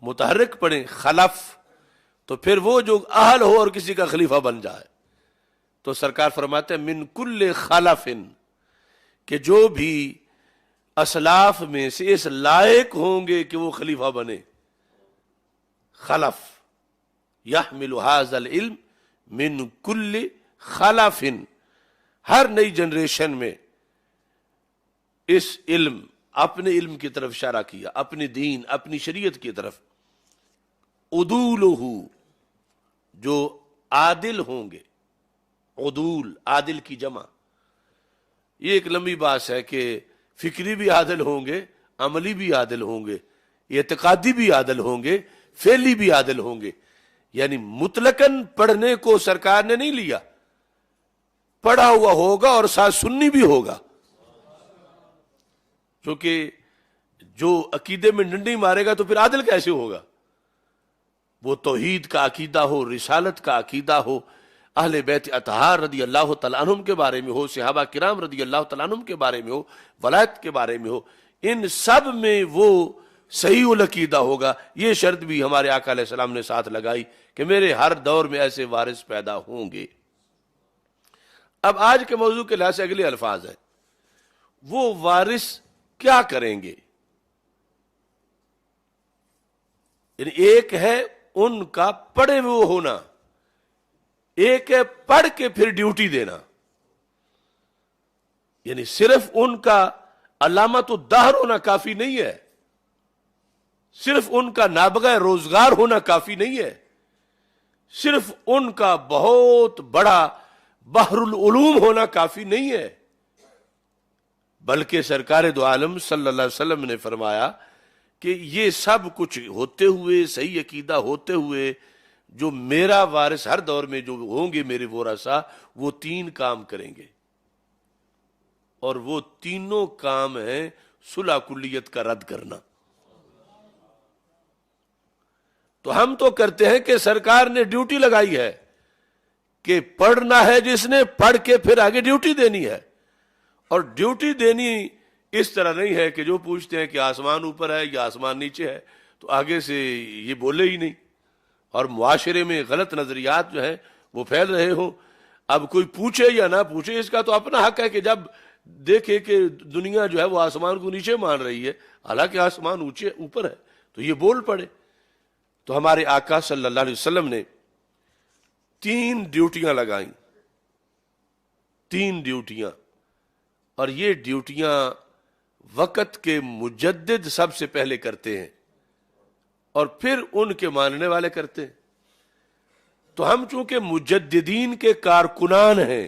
متحرک پڑھیں خلف تو پھر وہ جو اہل ہو اور کسی کا خلیفہ بن جائے۔ تو سرکار فرماتے ہیں من کل خلف، کہ جو بھی اسلاف میں سے اس لائق ہوں گے کہ وہ خلیفہ بنے، خلف، يحمل هذا العلم من كل خلف، ہر نئی جنریشن میں اس علم، اپنے علم کی طرف اشارہ کیا، اپنے دین، اپنی شریعت کی طرف، عدولہ، جو عادل ہوں گے، عدول عادل کی جمع۔ یہ ایک لمبی بات ہے کہ فکری بھی عادل ہوں گے، عملی بھی عادل ہوں گے، اعتقادی بھی عادل ہوں گے، فعلی بھی عادل ہوں گے۔ یعنی مطلقاً پڑھنے کو سرکار نے نہیں لیا، پڑھا ہوا ہوگا اور ساتھ سنی بھی ہوگا، کیونکہ جو عقیدے میں ڈنڈی مارے گا تو پھر عادل کیسے ہوگا؟ وہ توحید کا عقیدہ ہو، رسالت کا عقیدہ ہو، اہل بیت اطہار رضی اللہ تعالیٰ عنہم کے بارے میں ہو، صحابہ کرام رضی اللہ تعالیٰ عنہم کے بارے میں ہو، ولایت کے بارے میں ہو، ان سب میں وہ صحیح العقیدہ ہوگا۔ یہ شرط بھی ہمارے آقا علیہ السلام نے ساتھ لگائی کہ میرے ہر دور میں ایسے وارث پیدا ہوں گے۔ اب آج کے موضوع کے لحاظ سے اگلے الفاظ ہیں، وہ وارث کیا کریں گے؟ یعنی ایک ہے ان کا پڑھے ہوئے ہونا، ایک ہے پڑھ کے پھر ڈیوٹی دینا۔ یعنی صرف ان کا علامت الدہر ہونا کافی نہیں ہے، صرف ان کا نابغہ روزگار ہونا کافی نہیں ہے، صرف ان کا بہت بڑا بحر العلوم ہونا کافی نہیں ہے، بلکہ سرکار دو عالم صلی اللہ علیہ وسلم نے فرمایا کہ یہ سب کچھ ہوتے ہوئے، صحیح عقیدہ ہوتے ہوئے، جو میرا وارث ہر دور میں جو ہوں گے میرے ورثاء، وہ 3 کام کریں گے، اور وہ تینوں کام ہیں صلح کلیت کا رد کرنا۔ تو ہم تو کرتے ہیں کہ سرکار نے ڈیوٹی لگائی ہے کہ پڑھنا ہے جس نے، پڑھ کے پھر آگے ڈیوٹی دینی ہے، اور ڈیوٹی دینی اس طرح نہیں ہے کہ جو پوچھتے ہیں کہ آسمان اوپر ہے یا آسمان نیچے ہے تو آگے سے یہ بولے ہی نہیں، اور معاشرے میں غلط نظریات جو ہیں وہ پھیل رہے ہوں۔ اب کوئی پوچھے یا نہ پوچھے، اس کا تو اپنا حق ہے کہ جب دیکھے کہ دنیا جو ہے وہ آسمان کو نیچے مان رہی ہے حالانکہ آسمان اونچے اوپر ہے تو یہ بول پڑے۔ تو ہمارے آقا صلی اللہ علیہ وسلم نے 3 ڈیوٹیاں لگائیں، 3 ڈیوٹیاں، اور یہ ڈیوٹیاں وقت کے مجدد سب سے پہلے کرتے ہیں اور پھر ان کے ماننے والے کرتے ہیں۔ تو ہم چونکہ مجددین کے کارکنان ہیں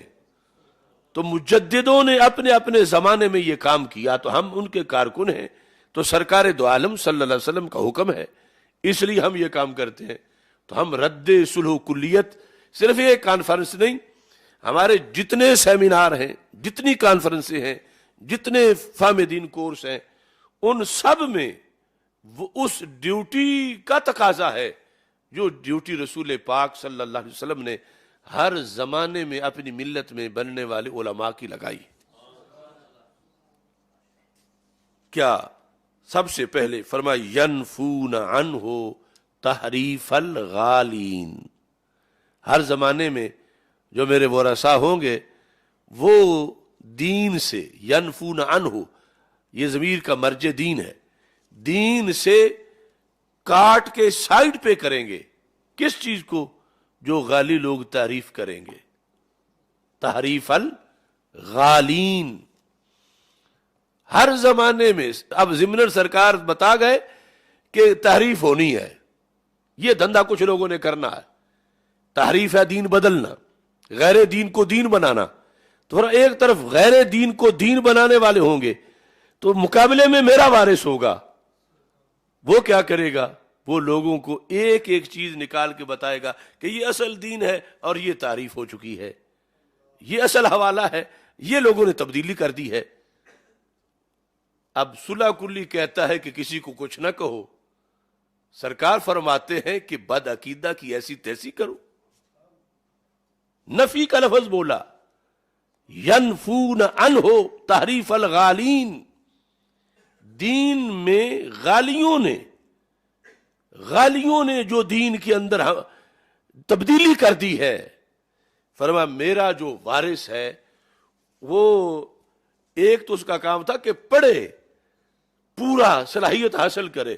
تو مجددوں نے اپنے اپنے زمانے میں یہ کام کیا تو ہم ان کے کارکن ہیں، تو سرکار دو عالم صلی اللہ علیہ وسلم کا حکم ہے اس لیے ہم یہ کام کرتے ہیں۔ تو ہم رد صلح کلیت، صرف یہ کانفرنس نہیں، ہمارے جتنے سیمینار ہیں، جتنی کانفرنسیں ہیں، جتنے فہم دین کورس ہیں، ان سب میں وہ اس ڈیوٹی کا تقاضا ہے جو ڈیوٹی رسول پاک صلی اللہ علیہ وسلم نے ہر زمانے میں اپنی ملت میں بننے والے علماء کی لگائی۔ کیا؟ سب سے پہلے فرمایا ینفون عنہ تحریف الغالین، ہر زمانے میں جو میرے ورثاء ہوں گے وہ دین سے، ینفون عنہ یہ ضمیر کا مرجع دین ہے، دین سے کاٹ کے سائڈ پہ کریں گے۔ کس چیز کو؟ جو غالی لوگ تعریف کریں گے، تحریف الغالین۔ ہر زمانے میں، اب ضمن سرکار بتا گئے کہ تحریف ہونی ہے، یہ دھندا کچھ لوگوں نے کرنا ہے، تحریف ہے دین بدلنا، غیر دین کو دین بنانا۔ تو ایک طرف غیر دین کو دین بنانے والے ہوں گے تو مقابلے میں میرا وارث ہوگا، وہ کیا کرے گا؟ وہ لوگوں کو ایک ایک چیز نکال کے بتائے گا کہ یہ اصل دین ہے اور یہ تعریف ہو چکی ہے، یہ اصل حوالہ ہے، یہ لوگوں نے تبدیلی کر دی ہے۔ اب صلح کلی کہتا ہے کہ کسی کو کچھ نہ کہو، سرکار فرماتے ہیں کہ بد عقیدہ کی ایسی تیسی کرو، نفی کا لفظ بولا، ینفون عنہ تحریف الغالین، دین میں غالیوں نے جو دین کے اندر تبدیلی کر دی ہے۔ فرمایا میرا جو وارث ہے وہ ایک تو اس کا کام تھا کہ پڑھے، پورا صلاحیت حاصل کرے،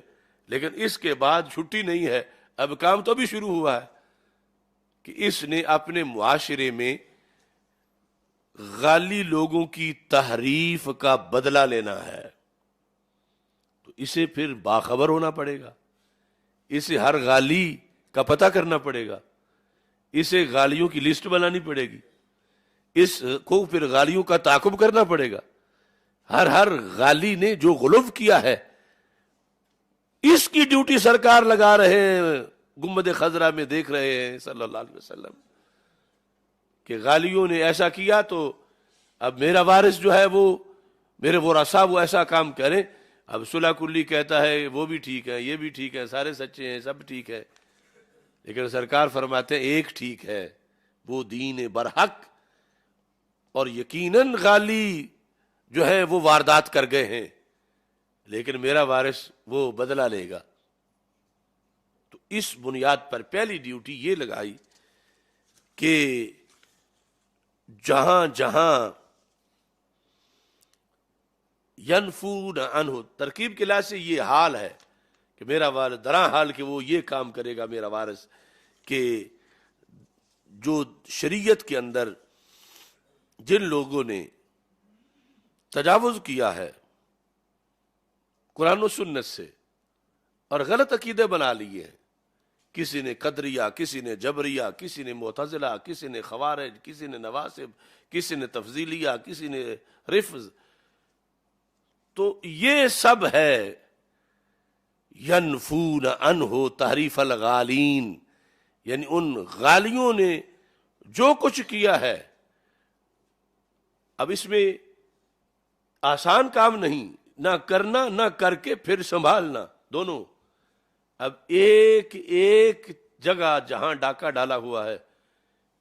لیکن اس کے بعد چھٹی نہیں ہے، اب کام تو بھی شروع ہوا ہے کہ اس نے اپنے معاشرے میں غالی لوگوں کی تحریف کا بدلہ لینا ہے، تو اسے پھر باخبر ہونا پڑے گا، اسے ہر غالی کا پتہ کرنا پڑے گا، اسے غالیوں کی لسٹ بنانی پڑے گی، اس کو پھر غالیوں کا تعاقب کرنا پڑے گا، ہر غالی نے جو غلو کیا ہے اس کی ڈیوٹی سرکار لگا رہے ہیں، گنبد خضرا میں دیکھ رہے ہیں صلی اللہ علیہ وسلم کہ غالیوں نے ایسا کیا تو اب میرا وارث جو ہے وہ میرے ورثاء وہ ایسا کام کریں۔ اب صلح کلی کہتا ہے وہ بھی ٹھیک ہے، یہ بھی ٹھیک ہے، سارے سچے ہیں، سب ٹھیک ہے، لیکن سرکار فرماتے ہیں ایک ٹھیک ہے، وہ دین برحق، اور یقیناً غالی جو ہے وہ واردات کر گئے ہیں لیکن میرا وارث وہ بدلہ لے گا۔ تو اس بنیاد پر پہلی ڈیوٹی یہ لگائی کہ جہاں جہاں ینفون عنہ، ترکیب کے لحاظ سے یہ حال ہے کہ میرا وارث، درا حال کہ وہ یہ کام کرے گا میرا وارث کہ جو شریعت کے اندر جن لوگوں نے تجاوز کیا ہے قرآن و سنت سے اور غلط عقیدے بنا لیے ہیں، کسی نے قدریہ، کسی نے جبریہ، کسی نے معتزلہ، کسی نے خوارج، کسی نے نواسب، کسی نے تفضیلیہ، کسی نے رفض، تو یہ سب ہے ینفون عنہ تحریف الغالین، یعنی ان غالیوں نے جو کچھ کیا ہے. اب اس میں آسان کام نہیں، نہ کرنا نہ کر کے پھر سنبھالنا دونوں. اب ایک ایک جگہ جہاں ڈاکہ ڈالا ہوا ہے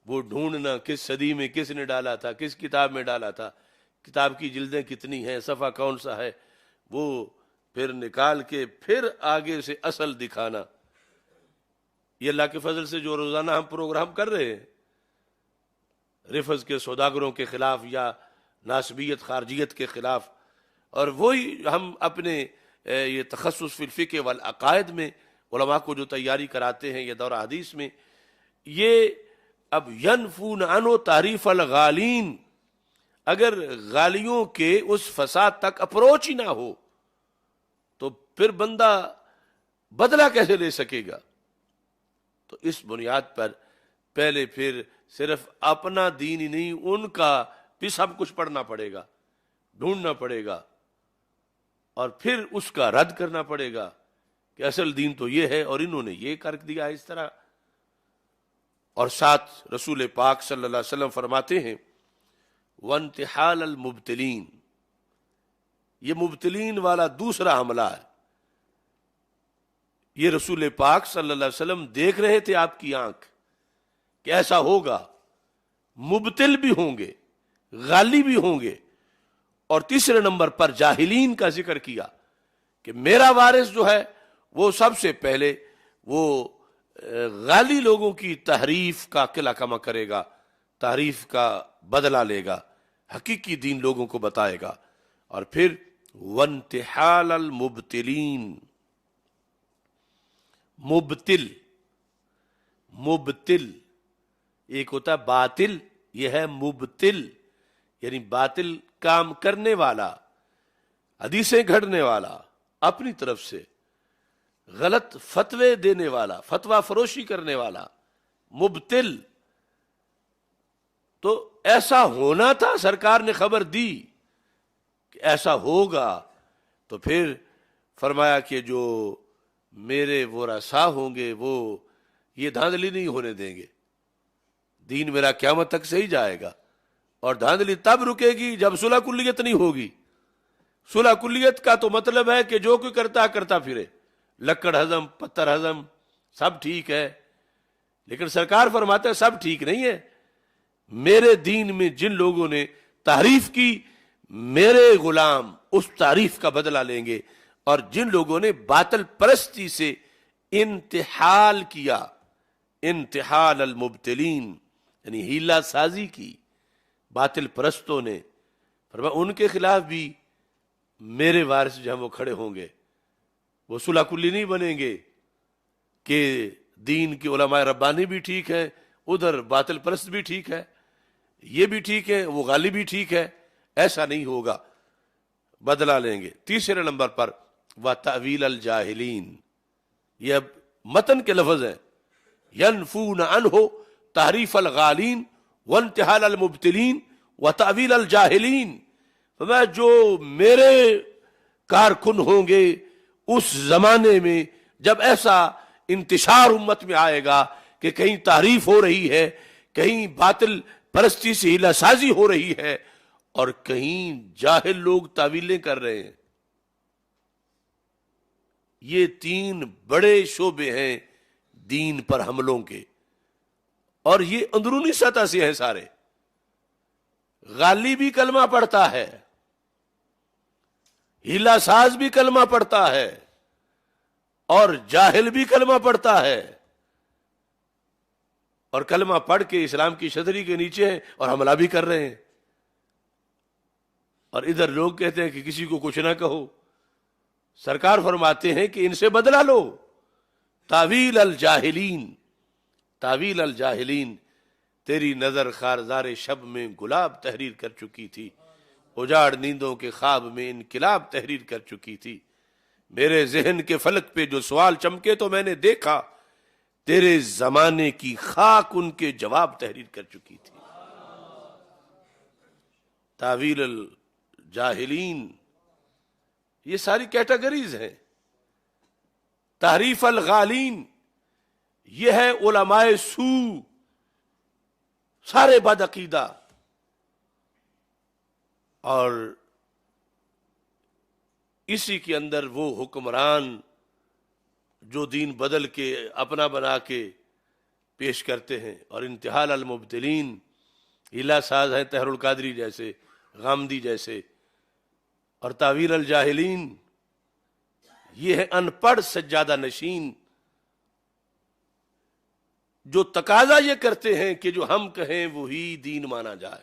وہ ڈھونڈنا، کس صدی میں کس نے ڈالا تھا، کس کتاب میں ڈالا تھا، کتاب کی جلدیں کتنی ہیں، صفحہ کون سا ہے، وہ پھر نکال کے پھر آگے سے اصل دکھانا. یہ اللہ کے فضل سے جو روزانہ ہم پروگرام کر رہے ہیں رفض کے سوداگروں کے خلاف یا ناسبیت خارجیت کے خلاف، اور وہی ہم اپنے یہ تخصص فی الفقہ والعقائد میں علماء کو جو تیاری کراتے ہیں یہ دورہ حدیث میں، یہ اب ینفون عنہ تعریف الغالین، اگر غالیوں کے اس فساد تک اپروچ ہی نہ ہو تو پھر بندہ بدلہ کیسے لے سکے گا؟ تو اس بنیاد پر پہلے پھر صرف اپنا دین ہی نہیں، ان کا بھی سب کچھ پڑھنا پڑے گا، ڈھونڈنا پڑے گا، اور پھر اس کا رد کرنا پڑے گا کہ اصل دین تو یہ ہے اور انہوں نے یہ کر دیا اس طرح. اور ساتھ رسول پاک صلی اللہ علیہ وسلم فرماتے ہیں وانتحال المبتلین، یہ مبتلین والا دوسرا حملہ ہے. یہ رسول پاک صلی اللہ علیہ وسلم دیکھ رہے تھے آپ کی آنکھ کہ ایسا ہوگا، مبتل بھی ہوں گے، غالی بھی ہوں گے. اور تیسرے نمبر پر جاہلین کا ذکر کیا کہ میرا وارث جو ہے وہ سب سے پہلے وہ غالی لوگوں کی تحریف کا قلع کما کرے گا، تحریف کا بدلہ لے گا، حقیقی دین لوگوں کو بتائے گا. اور پھر وانتحال المبتلین، مبتل، مبتل ایک ہوتا ہے باطل، یہ ہے مبتل یعنی باطل کام کرنے والا، حدیثیں گھڑنے والا، اپنی طرف سے غلط فتوے دینے والا، فتویٰ فروشی کرنے والا، مبتل. تو ایسا ہونا تھا، سرکار نے خبر دی کہ ایسا ہوگا، تو پھر فرمایا کہ جو میرے ورثاء ہوں گے وہ یہ دھاندلی نہیں ہونے دیں گے، دین میرا قیامت تک صحیح جائے گا. اور دھاندلی تب رکے گی جب صلح کلیت نہیں ہوگی. صلح کلیت کا تو مطلب ہے کہ جو کوئی کرتا پھرے، لکڑ ہضم، پتھر ہضم، سب ٹھیک ہے. لیکن سرکار فرماتے ہیں سب ٹھیک نہیں ہے. میرے دین میں جن لوگوں نے تعریف کی، میرے غلام اس تعریف کا بدلہ لیں گے. اور جن لوگوں نے باطل پرستی سے انتحال کیا، انتحال المبتلین یعنی ہیلا سازی کی باطل پرستوں نے، فرمایا ان کے خلاف بھی میرے وارث جو ہیں وہ کھڑے ہوں گے. وہ صلح کلی نہیں بنیں گے کہ دین کے علماء ربانی بھی ٹھیک ہے، ادھر باطل پرست بھی ٹھیک ہے، یہ بھی ٹھیک ہے، وہ غالی بھی ٹھیک ہے. ایسا نہیں ہوگا، بدلہ لیں گے. تیسرے نمبر پر وَتَأْوِيلَ الْجَاهِلِينَ، یہ اب متن کے لفظ ہیں، يَنْفُونَ عَنْهُ تحریف الغالین وانتحال المبتلین وتأویل الجاہلین. فرمایا جو میرے کارکن ہوں گے اس زمانے میں جب ایسا انتشار امت میں آئے گا کہ کہیں تعریف ہو رہی ہے، کہیں باطل پرستی سے ہیلا سازی ہو رہی ہے، اور کہیں جاہل لوگ تعویلیں کر رہے ہیں. یہ تین بڑے شعبے ہیں دین پر حملوں کے، اور یہ اندرونی سطح سے ہیں سارے. غالی بھی کلمہ پڑھتا ہے، ہیلا ساز بھی کلمہ پڑھتا ہے، اور جاہل بھی کلمہ پڑھتا ہے، اور کلمہ پڑھ کے اسلام کی چھتری کے نیچے ہیں اور حملہ بھی کر رہے ہیں. اور ادھر لوگ کہتے ہیں کہ کسی کو کچھ نہ کہو. سرکار فرماتے ہیں کہ ان سے بدلہ لو. تاویل الجاہلین، تاویل الجاہلین، تیری نظر خارزار شب میں گلاب تحریر کر چکی تھی، اجاڑ نیندوں کے خواب میں انقلاب تحریر کر چکی تھی. میرے ذہن کے فلک پہ جو سوال چمکے تو میں نے دیکھا، تیرے زمانے کی خاک ان کے جواب تحریر کر چکی تھی. تاویل الجاہلین یہ ساری کیٹیگریز ہیں. تحریف الغالین یہ ہے علماء سو، سارے بد عقیدہ. اور اسی کے اندر وہ حکمران جو دین بدل کے اپنا بنا کے پیش کرتے ہیں، اور انتحال المبتلین ہیلا ساز ہیں طاہر القادری جیسے، غامدی جیسے. اور تعویل الجاہلین یہ ہے ان پڑھ سجادہ نشین، جو تقاضا یہ کرتے ہیں کہ جو ہم کہیں وہی دین مانا جائے.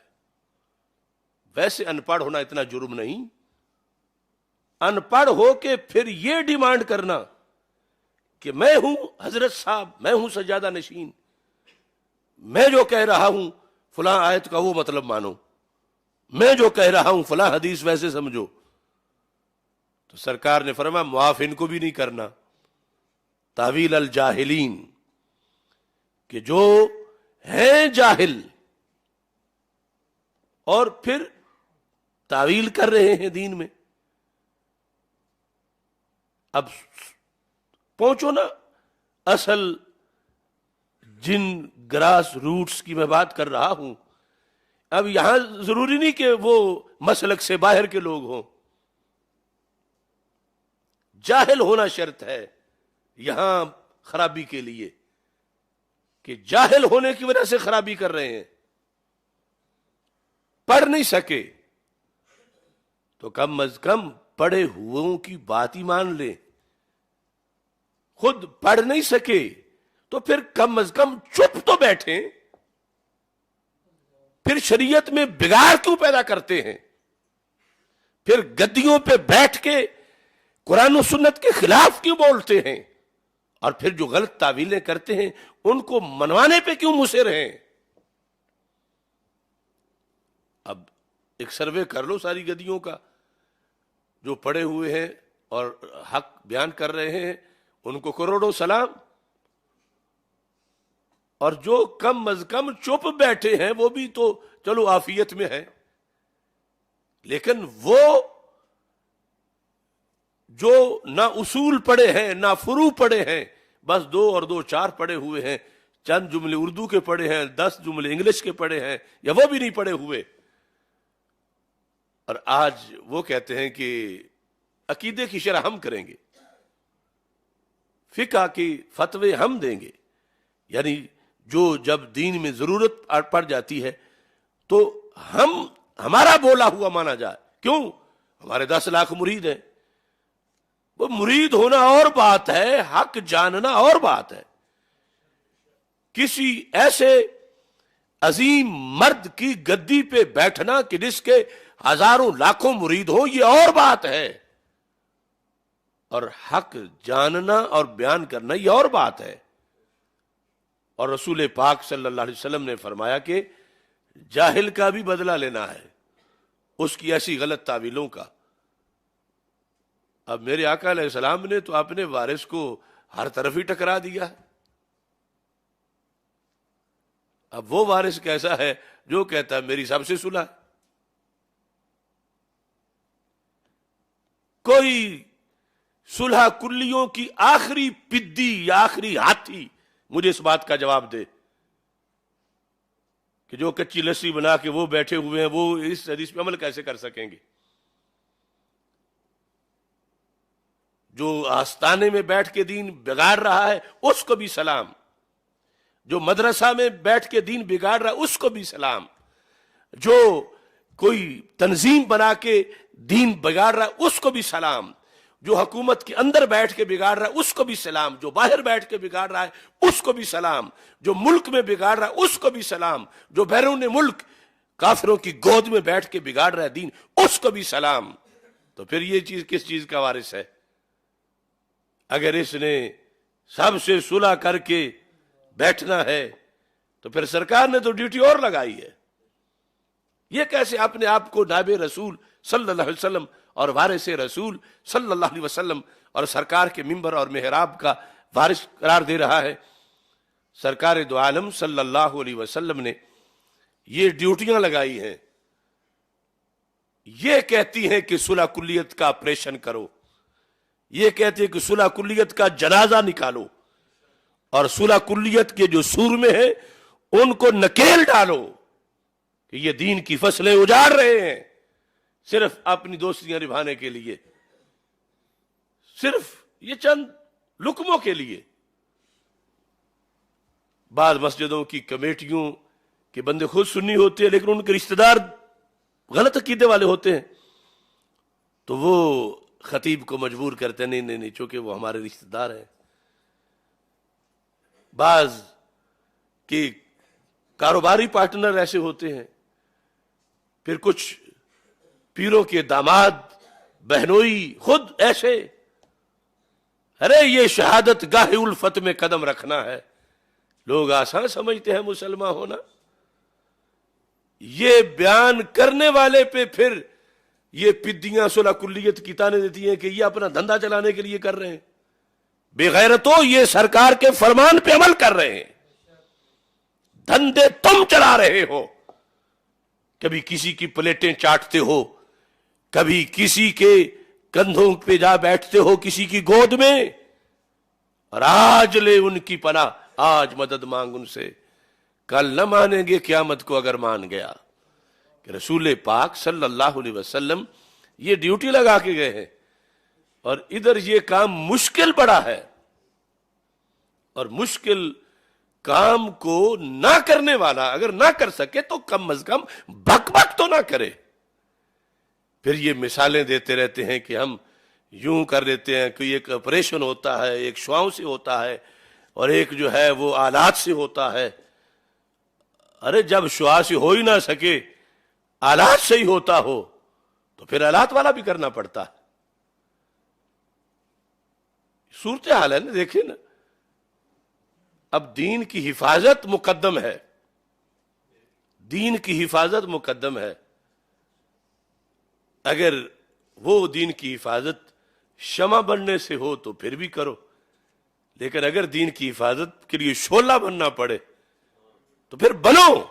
ویسے ان پڑھ ہونا اتنا جرم نہیں، ان پڑھ ہو کے پھر یہ ڈیمانڈ کرنا کہ میں ہوں حضرت صاحب، میں ہوں سجادہ نشین، میں جو کہہ رہا ہوں فلاں آیت کا وہ مطلب مانو، میں جو کہہ رہا ہوں فلاں حدیث ویسے سمجھو. تو سرکار نے فرمایا معاف ان کو بھی نہیں کرنا. تعویل الجاہلین کہ جو ہیں جاہل اور پھر تعویل کر رہے ہیں دین میں. اب پہنچو نا اصل جن گراس روٹس کی میں بات کر رہا ہوں. اب یہاں ضروری نہیں کہ وہ مسلک سے باہر کے لوگ ہوں، جاہل ہونا شرط ہے یہاں خرابی کے لیے، کہ جاہل ہونے کی وجہ سے خرابی کر رہے ہیں. پڑھ نہیں سکے تو کم از کم پڑھے ہوئوں کی بات ہی مان لیں. خود پڑھ نہیں سکے تو پھر کم از کم چپ تو بیٹھیں. پھر شریعت میں بگاڑ کیوں پیدا کرتے ہیں؟ پھر گدیوں پہ بیٹھ کے قرآن و سنت کے خلاف کیوں بولتے ہیں؟ اور پھر جو غلط تعویلیں کرتے ہیں ان کو منوانے پہ کیوں مصر ہیں؟ اب ایک سروے کر لو ساری گدیوں کا، جو پڑے ہوئے ہیں اور حق بیان کر رہے ہیں ان کو کروڑوں سلام، اور جو کم از کم چپ بیٹھے ہیں وہ بھی تو چلو عافیت میں ہے. لیکن وہ جو نہ اصول پڑھے ہیں نہ فروع پڑھے ہیں، بس 2 اور 2 4 پڑھے ہوئے ہیں، چند جملے اردو کے پڑھے ہیں، 10 جملے انگلش کے پڑھے ہیں، یا وہ بھی نہیں پڑھے ہوئے. اور آج وہ کہتے ہیں کہ عقیدے کی شرح ہم کریں گے، فقہ کی فتوے ہم دیں گے. یعنی جو جب دین میں ضرورت پڑ جاتی ہے تو ہمارا بولا ہوا مانا جائے. کیوں؟ ہمارے 10 لاکھ مرید ہیں. وہ مرید ہونا اور بات ہے، حق جاننا اور بات ہے. کسی ایسے عظیم مرد کی گدی پہ بیٹھنا کہ جس کے ہزاروں لاکھوں مرید ہو، یہ اور بات ہے. اور حق جاننا اور بیان کرنا یہ اور بات ہے. اور رسول پاک صلی اللہ علیہ وسلم نے فرمایا کہ جاہل کا بھی بدلہ لینا ہے اس کی ایسی غلط تعویلوں کا. اب میرے آقا علیہ السلام نے تو اپنے وارث کو ہر طرف ہی ٹکرا دیا. اب وہ وارث کیسا ہے جو کہتا ہے میری سب سے صلح. کوئی صلح کلیوں کی آخری پدی یا آخری ہاتھی مجھے اس بات کا جواب دے کہ جو کچی لسی بنا کے وہ بیٹھے ہوئے ہیں وہ اس حدیث پہ عمل کیسے کر سکیں گے؟ جو آستانے میں بیٹھ کے دین بگاڑ رہا ہے اس کو بھی سلام، جو مدرسہ میں بیٹھ کے دین بگاڑ رہا ہے اس کو بھی سلام، جو کوئی تنظیم بنا کے دین بگاڑ رہا ہے اس کو بھی سلام، جو حکومت کے اندر بیٹھ کے بگاڑ رہا ہے اس کو بھی سلام، جو باہر بیٹھ کے بگاڑ رہا ہے اس کو بھی سلام، جو ملک میں بگاڑ رہا ہے اس کو بھی سلام، جو بیرون ملک کافروں کی گود میں بیٹھ کے بگاڑ رہا ہے دین اس کو بھی سلام. تو پھر یہ چیز کس چیز کا وارث ہے؟ اگر اس نے سب سے صلح کر کے بیٹھنا ہے تو پھر سرکار نے تو ڈیوٹی اور لگائی ہے. یہ کیسے اپنے آپ کو نائب رسول صلی اللہ علیہ وسلم اور وارث رسول صلی اللہ علیہ وسلم اور سرکار کے ممبر اور محراب کا وارث قرار دے رہا ہے؟ سرکار دو عالم صلی اللہ علیہ وسلم نے یہ ڈیوٹیاں لگائی ہیں، یہ کہتی ہیں کہ صلح کلیت کا آپریشن کرو، یہ کہتے ہیں کہ صلح کلیت کا جنازہ نکالو، اور صلح کلیت کے جو سورمے ہیں ان کو نکیل ڈالو کہ یہ دین کی فصلیں اجاڑ رہے ہیں صرف اپنی دوستیاں نبھانے کے لیے، صرف یہ چند لقموں کے لیے۔ بعض مسجدوں کی کمیٹیوں کے بندے خود سنی ہوتے ہیں لیکن ان کے رشتہ دار غلط عقیدے والے ہوتے ہیں، تو وہ خطیب کو مجبور کرتے ہیں نہیں چونکہ وہ ہمارے رشتہ دار ہیں۔ بعض کے کاروباری پارٹنر ایسے ہوتے ہیں، پھر کچھ پیروں کے داماد بہنوئی خود ایسے، ارے یہ شہادت گاہ الفت میں قدم رکھنا ہے، لوگ آسان سمجھتے ہیں مسلمان ہونا، یہ بیان کرنے والے پہ پھر یہ پدیاں صلح کلیت کی تانے دیتی ہیں کہ یہ اپنا دھندا چلانے کے لیے کر رہے ہیں۔ بے غیرتوں، یہ سرکار کے فرمان پہ عمل کر رہے ہیں، دھندے تم چلا رہے ہو، کبھی کسی کی پلیٹیں چاٹتے ہو، کبھی کسی کے کندھوں پہ جا بیٹھتے ہو، کسی کی گود میں، اور آج لے ان کی پناہ، آج مدد مانگ ان سے، کل نہ مانیں گے قیامت کو اگر مان گیا۔ کہ رسول پاک صلی اللہ علیہ وسلم یہ ڈیوٹی لگا کے گئے ہیں، اور ادھر یہ کام مشکل بڑا ہے، اور مشکل کام کو نہ کرنے والا اگر نہ کر سکے تو کم از کم بک بک تو نہ کرے۔ پھر یہ مثالیں دیتے رہتے ہیں کہ ہم یوں کر لیتے ہیں کہ ایک آپریشن ہوتا ہے، ایک شعاؤں سے ہوتا ہے، اور ایک جو ہے وہ آلات سے ہوتا ہے۔ ارے جب شعاع سے ہو ہی نہ سکے، آلات سے ہی ہوتا ہو تو پھر آلات والا بھی کرنا پڑتا ہے۔ صورتحال ہے نا، دیکھیں نا، اب دین کی حفاظت مقدم ہے، دین کی حفاظت مقدم ہے۔ اگر وہ دین کی حفاظت شمع بننے سے ہو تو پھر بھی کرو، لیکن اگر دین کی حفاظت کے لیے شعلہ بننا پڑے تو پھر بنو،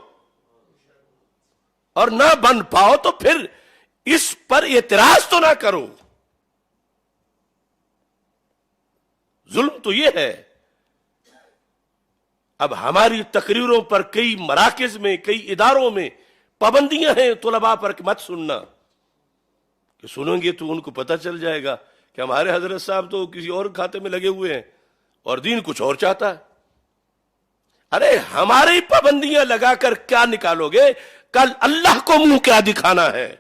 اور نہ بن پاؤ تو پھر اس پر اعتراض تو نہ کرو۔ ظلم تو یہ ہے۔ اب ہماری تقریروں پر کئی مراکز میں، کئی اداروں میں پابندیاں ہیں طلباء پر کہ مت سننا، کہ سنیں گے تو ان کو پتہ چل جائے گا کہ ہمارے حضرت صاحب تو کسی اور کھاتے میں لگے ہوئے ہیں اور دین کچھ اور چاہتا ہے۔ ارے ہماری پابندیاں لگا کر کیا نکالو گے؟ کل اللہ کو منہ کیا دکھانا ہے؟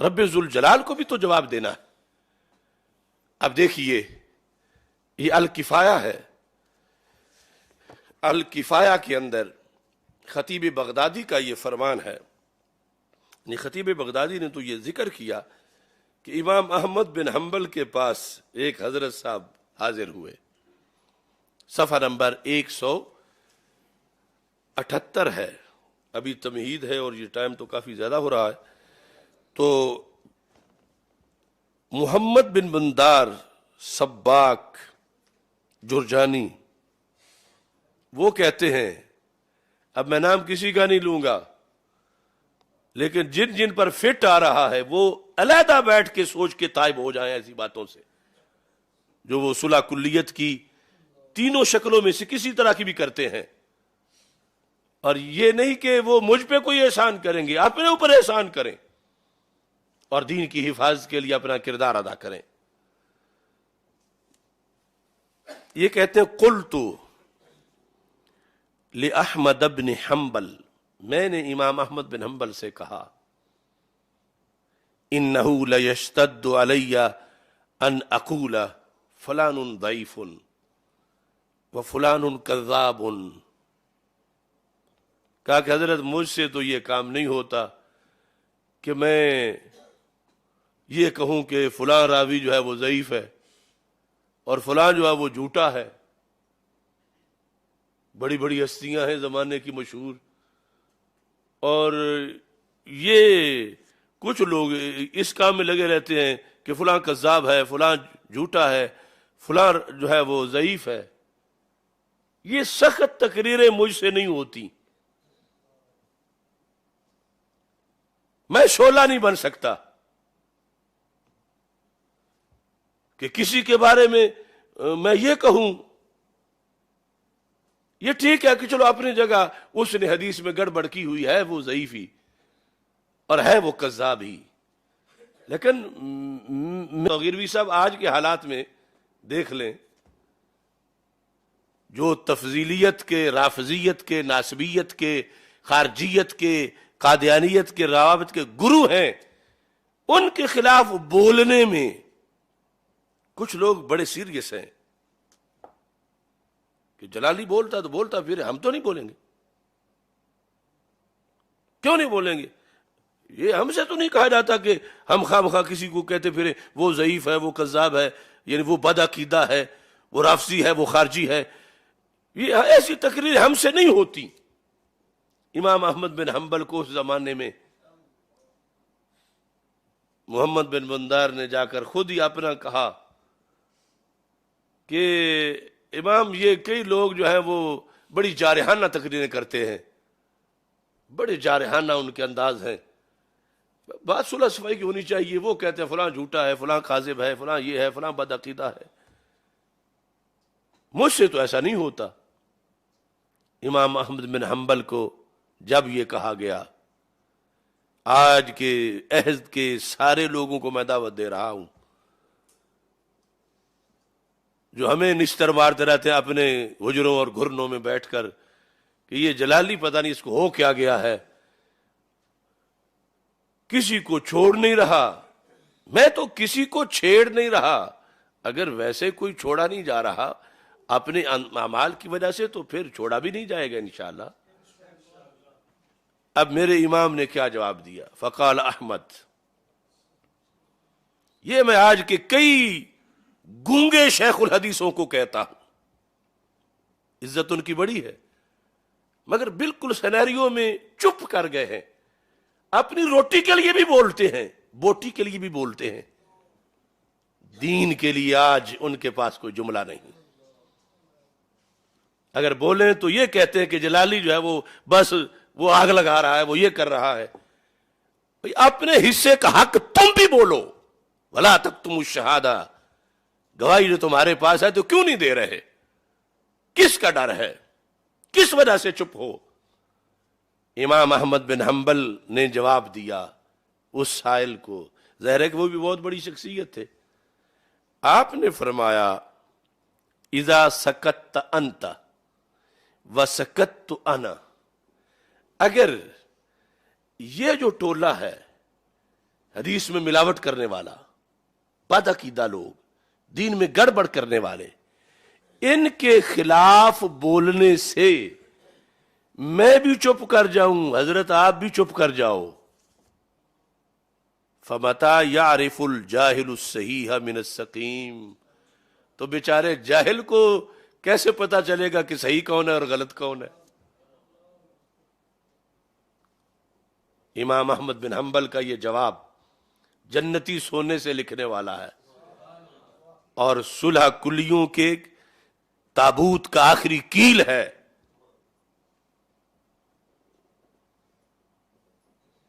رب ذوالجلال کو بھی تو جواب دینا ہے۔ اب دیکھیے، یہ الکفایہ ہے، الکفایہ کے اندر خطیب بغدادی کا یہ فرمان ہے۔ خطیب بغدادی نے تو یہ ذکر کیا کہ امام احمد بن حنبل کے پاس ایک حضرت صاحب حاضر ہوئے، صفحہ نمبر 178 ہے، ابھی تمہید ہے اور یہ ٹائم تو کافی زیادہ ہو رہا ہے۔ تو محمد بن بندار سباک جرجانی وہ کہتے ہیں، اب میں نام کسی کا نہیں لوں گا، لیکن جن جن پر فٹ آ رہا ہے وہ علیحدہ بیٹھ کے سوچ کے تائب ہو جائیں ایسی باتوں سے، جو وہ صلح کلیت کی تینوں شکلوں میں سے کسی طرح کی بھی کرتے ہیں۔ اور یہ نہیں کہ وہ مجھ پہ کوئی احسان کریں گے، اپنے اوپر احسان کریں اور دین کی حفاظت کے لیے اپنا کردار ادا کریں۔ یہ کہتے ہیں قلت لأحمد بن حنبل، میں نے امام احمد بن حنبل سے کہا، انہ لیشتد علی ان اقول فلان ضعیف وفلان کذاب، کہا کہ حضرت مجھ سے تو یہ کام نہیں ہوتا کہ میں یہ کہوں کہ فلاں راوی جو ہے وہ ضعیف ہے اور فلاں جو ہے وہ جھوٹا ہے۔ بڑی بڑی ہستیاں ہیں زمانے کی مشہور، اور یہ کچھ لوگ اس کام میں لگے رہتے ہیں کہ فلاں کذاب ہے، فلاں جھوٹا ہے، فلاں جو ہے وہ ضعیف ہے۔ یہ سخت تقریریں مجھ سے نہیں ہوتی، میں شعلہ نہیں بن سکتا کہ کسی کے بارے میں میں یہ کہوں. یہ ٹھیک ہے کہ چلو اپنی جگہ اس نے حدیث میں گڑبڑ کی ہوئی ہے، وہ ضعیفی اور ہے وہ کذاب ہی، لیکن غیروی صاحب آج کے حالات میں دیکھ لیں، جو تفضیلیت کے، رافضیت کے، ناسبیت کے، خارجیت کے، قادیانیت کے، روابط کے گرو ہیں، ان کے خلاف بولنے میں کچھ لوگ بڑے سیریس ہیں کہ جلالی بولتا تو بولتا، پھر ہم تو نہیں بولیں گے. کیوں نہیں بولیں گے؟ یہ ہم سے تو نہیں کہا جاتا کہ ہم خواہ مخواہ کسی کو کہتے پھرے وہ ضعیف ہے، وہ کذاب ہے، یعنی وہ بد عقیدہ ہے، وہ رافضی ہے، وہ خارجی ہے. یہ ایسی تقریر ہم سے نہیں ہوتی. امام احمد بن حنبل کو اس زمانے میں محمد بن بندار نے جا کر خود ہی اپنا کہا کہ امام، یہ کئی لوگ جو ہیں وہ بڑی جارحانہ تقریریں کرتے ہیں، بڑے جارحانہ ان کے انداز ہیں، بات صلح صفائی کی ہونی چاہیے. وہ کہتے ہیں فلاں جھوٹا ہے، فلاں کاذب ہے، فلاں یہ ہے، فلاں بد عقیدہ ہے. مجھ سے تو ایسا نہیں ہوتا. امام احمد بن حنبل کو جب یہ کہا گیا، آج کے عہد کے سارے لوگوں کو میں دعوت دے رہا ہوں جو ہمیں نشتر مارتے رہتے ہیں اپنے حجروں اور گھرنوں میں بیٹھ کر کہ یہ جلالی پتہ نہیں اس کو ہو کیا گیا ہے، کسی کو چھوڑ نہیں رہا. میں تو کسی کو چھیڑ نہیں رہا. اگر ویسے کوئی چھوڑا نہیں جا رہا اپنے اعمال کی وجہ سے تو پھر چھوڑا بھی نہیں جائے گا انشاءاللہ. اب میرے امام نے کیا جواب دیا؟ فقال احمد، یہ میں آج کے کئی گونگے شیخ الحدیثوں کو کہتا ہوں، عزت ان کی بڑی ہے، مگر بالکل سینیریو میں چپ کر گئے ہیں. اپنی روٹی کے لیے بھی بولتے ہیں، بوٹی کے لیے بھی بولتے ہیں، دین کے لیے آج ان کے پاس کوئی جملہ نہیں. اگر بولیں تو یہ کہتے ہیں کہ جلالی جو ہے وہ بس وہ آگ لگا رہا ہے، وہ یہ کر رہا ہے. اپنے حصے کا حق تم بھی بولو. ولا تکتموا الشہادہ، گواہی جو تمہارے پاس ہے تو کیوں نہیں دے رہے؟ کس کا ڈر ہے؟ کس وجہ سے چپ ہو؟ امام احمد بن حنبل نے جواب دیا اس سائل کو. ظاہر ہے کہ وہ بھی بہت بڑی شخصیت تھے. آپ نے فرمایا اذا سکت انت وسکت انا، اگر یہ جو ٹولہ ہے حدیث میں ملاوٹ کرنے والا، بد عقیدہ لوگ، دین میں گڑبڑ کرنے والے، ان کے خلاف بولنے سے میں بھی چپ کر جاؤں، حضرت آپ بھی چپ کر جاؤ، فمتا یعرف الجاہل الصحیح من السقیم، تو بیچارے جاہل کو کیسے پتا چلے گا کہ صحیح کون ہے اور غلط کون ہے؟ امام احمد بن حنبل کا یہ جواب جنتی سونے سے لکھنے والا ہے، اور صلح کلیوں کے تابوت کا آخری کیل ہے.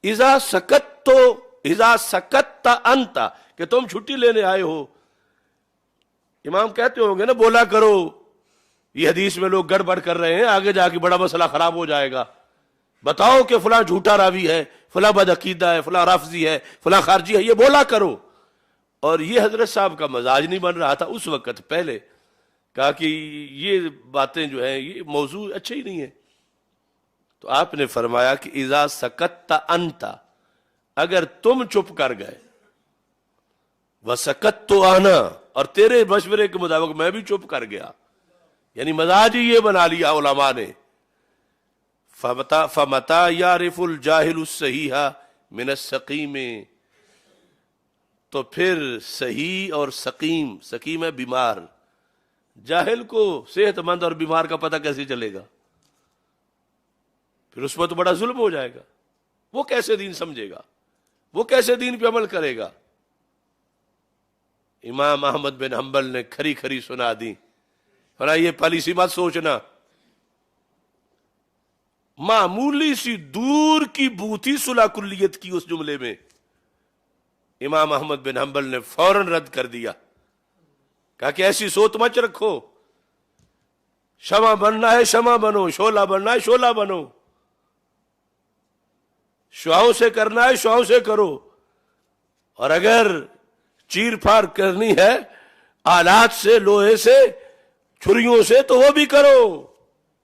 اذا سکت انت، کہ تم چھٹی لینے آئے ہو. امام کہتے ہوں گے نا بولا کرو، یہ حدیث میں لوگ گڑبڑ کر رہے ہیں، آگے جا کے بڑا مسئلہ خراب ہو جائے گا. بتاؤ کہ فلاں جھوٹا راوی ہے، فلاں بد عقیدہ ہے، فلاں رافضی ہے، فلاں خارجی ہے، یہ بولا کرو. اور یہ حضرت صاحب کا مزاج نہیں بن رہا تھا اس وقت. پہلے کہا کہ یہ باتیں جو ہیں یہ موضوع اچھے ہی نہیں ہے. تو آپ نے فرمایا کہ اذا سکت انت، اگر تم چپ کر گئے، وسکت انا، اور تیرے مشورے کے مطابق میں بھی چپ کر گیا، یعنی مزاج ہی یہ بنا لیا علماء نے. فمتا یعرف الجاہل الصحیح من السقیم، تو پھر صحیح اور سقیم، سقیم ہے بیمار، جاہل کو صحت مند اور بیمار کا پتہ کیسے چلے گا؟ پھر اس پر تو بڑا ظلم ہو جائے گا. وہ کیسے دین سمجھے گا؟ وہ کیسے دین پہ عمل کرے گا؟ امام احمد بن حنبل نے کھری کھری سنا دی. فرمایا یہ پالیسی مت سوچنا، معمولی سی دور کی بو تھی صلح کلیت کی اس جملے میں، امام احمد بن حنبل نے فوراً رد کر دیا، کہا کہ ایسی سوچ مت رکھو، شمع بننا ہے شمع بنو، شعلہ بننا ہے شعلہ بنو، شعاؤں سے کرنا ہے شعاؤں سے کرو، اور اگر چیر پھاڑ کرنی ہے آلات سے، لوہے سے، چھریوں سے، تو وہ بھی کرو۔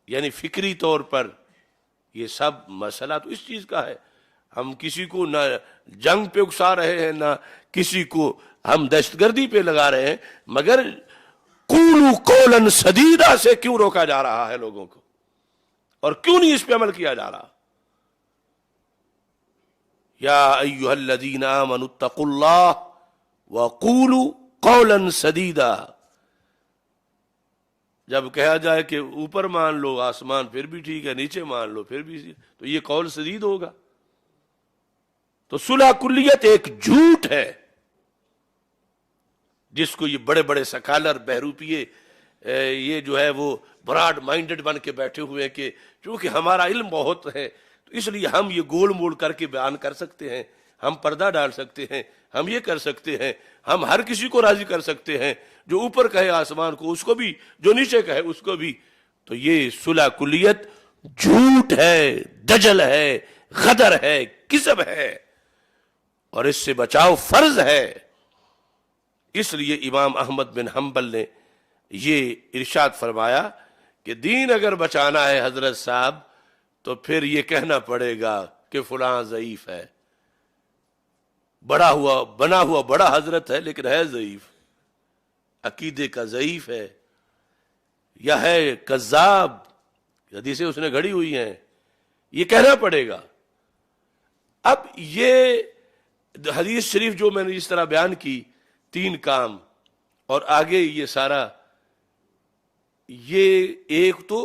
یعنی فکری طور پر یہ سب مسئلہ تو اس چیز کا ہے، ہم کسی کو نہ جنگ پہ اکسا رہے ہیں، نہ کسی کو ہم دہشت گردی پہ لگا رہے ہیں، مگر قولوا قولا سدیدا سے کیوں روکا جا رہا ہے لوگوں کو، اور کیوں نہیں اس پہ عمل کیا جا رہا؟ یا ایھا الذین آمنوا اتقوا اللہ وقولوا قولا سدیدا۔ جب کہا جائے کہ اوپر مان لو آسمان پھر بھی ٹھیک ہے، نیچے مان لو پھر بھی، تو یہ قول سدید ہوگا۔ تو صلح کلیت ایک جھوٹ ہے جس کو یہ بڑے بڑے سکالر بہروپیے یہ جو ہے وہ براڈ مائنڈڈ بن کے بیٹھے ہوئے ہیں کہ چونکہ ہمارا علم بہت ہے تو اس لیے ہم یہ گول مول کر کے بیان کر سکتے ہیں، ہم پردہ ڈال سکتے ہیں، ہم یہ کر سکتے ہیں، ہم ہر کسی کو راضی کر سکتے ہیں، جو اوپر کہے آسمان کو اس کو بھی، جو نیچے کہے اس کو بھی۔ تو یہ صلح کلیت جھوٹ ہے، دجل ہے، غدر ہے، کذب ہے، اور اس سے بچاؤ فرض ہے۔ اس لیے امام احمد بن حنبل نے یہ ارشاد فرمایا کہ دین اگر بچانا ہے حضرت صاحب تو پھر یہ کہنا پڑے گا کہ فلاں ضعیف ہے، بنا ہوا بڑا حضرت ہے لیکن ہے ضعیف، عقیدے کا ضعیف ہے، یا ہے کذاب، حدیثیں اس نے گھڑی ہوئی ہیں، یہ کہنا پڑے گا۔ اب یہ حدیث شریف جو میں نے اس طرح بیان کی، 3 کام، اور آگے یہ سارا، یہ ایک تو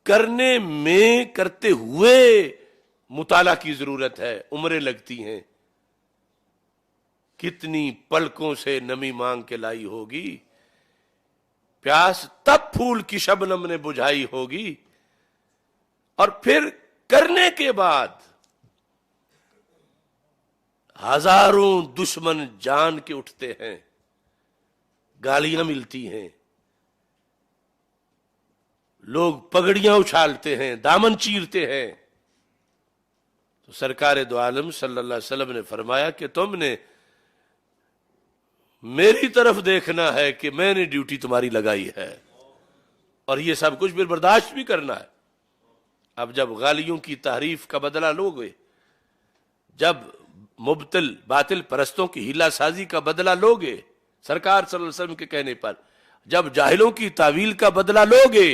کرنے میں کرتے ہوئے مطالعہ کی ضرورت ہے، عمریں لگتی ہیں، کتنی پلکوں سے نمی مانگ کے لائی ہوگی، پیاس تب پھول کی شبنم نے بجھائی ہوگی، اور پھر کرنے کے بعد ہزاروں دشمن جان کے اٹھتے ہیں، گالیاں ملتی ہیں، لوگ پگڑیاں اچھالتے ہیں، دامن چیرتے ہیں، تو سرکار دو عالم صلی اللہ علیہ وسلم نے فرمایا کہ تم نے میری طرف دیکھنا ہے کہ میں نے ڈیوٹی تمہاری لگائی ہے، اور یہ سب کچھ پھر برداشت بھی کرنا ہے۔ اب جب غالیوں کی تعریف کا بدلہ لوگے، جب مبتل باطل پرستوں کی ہیلہ سازی کا بدلہ لوگے سرکار صلی اللہ علیہ وسلم کے کہنے پر، جب جاہلوں کی تعویل کا بدلہ لوگے،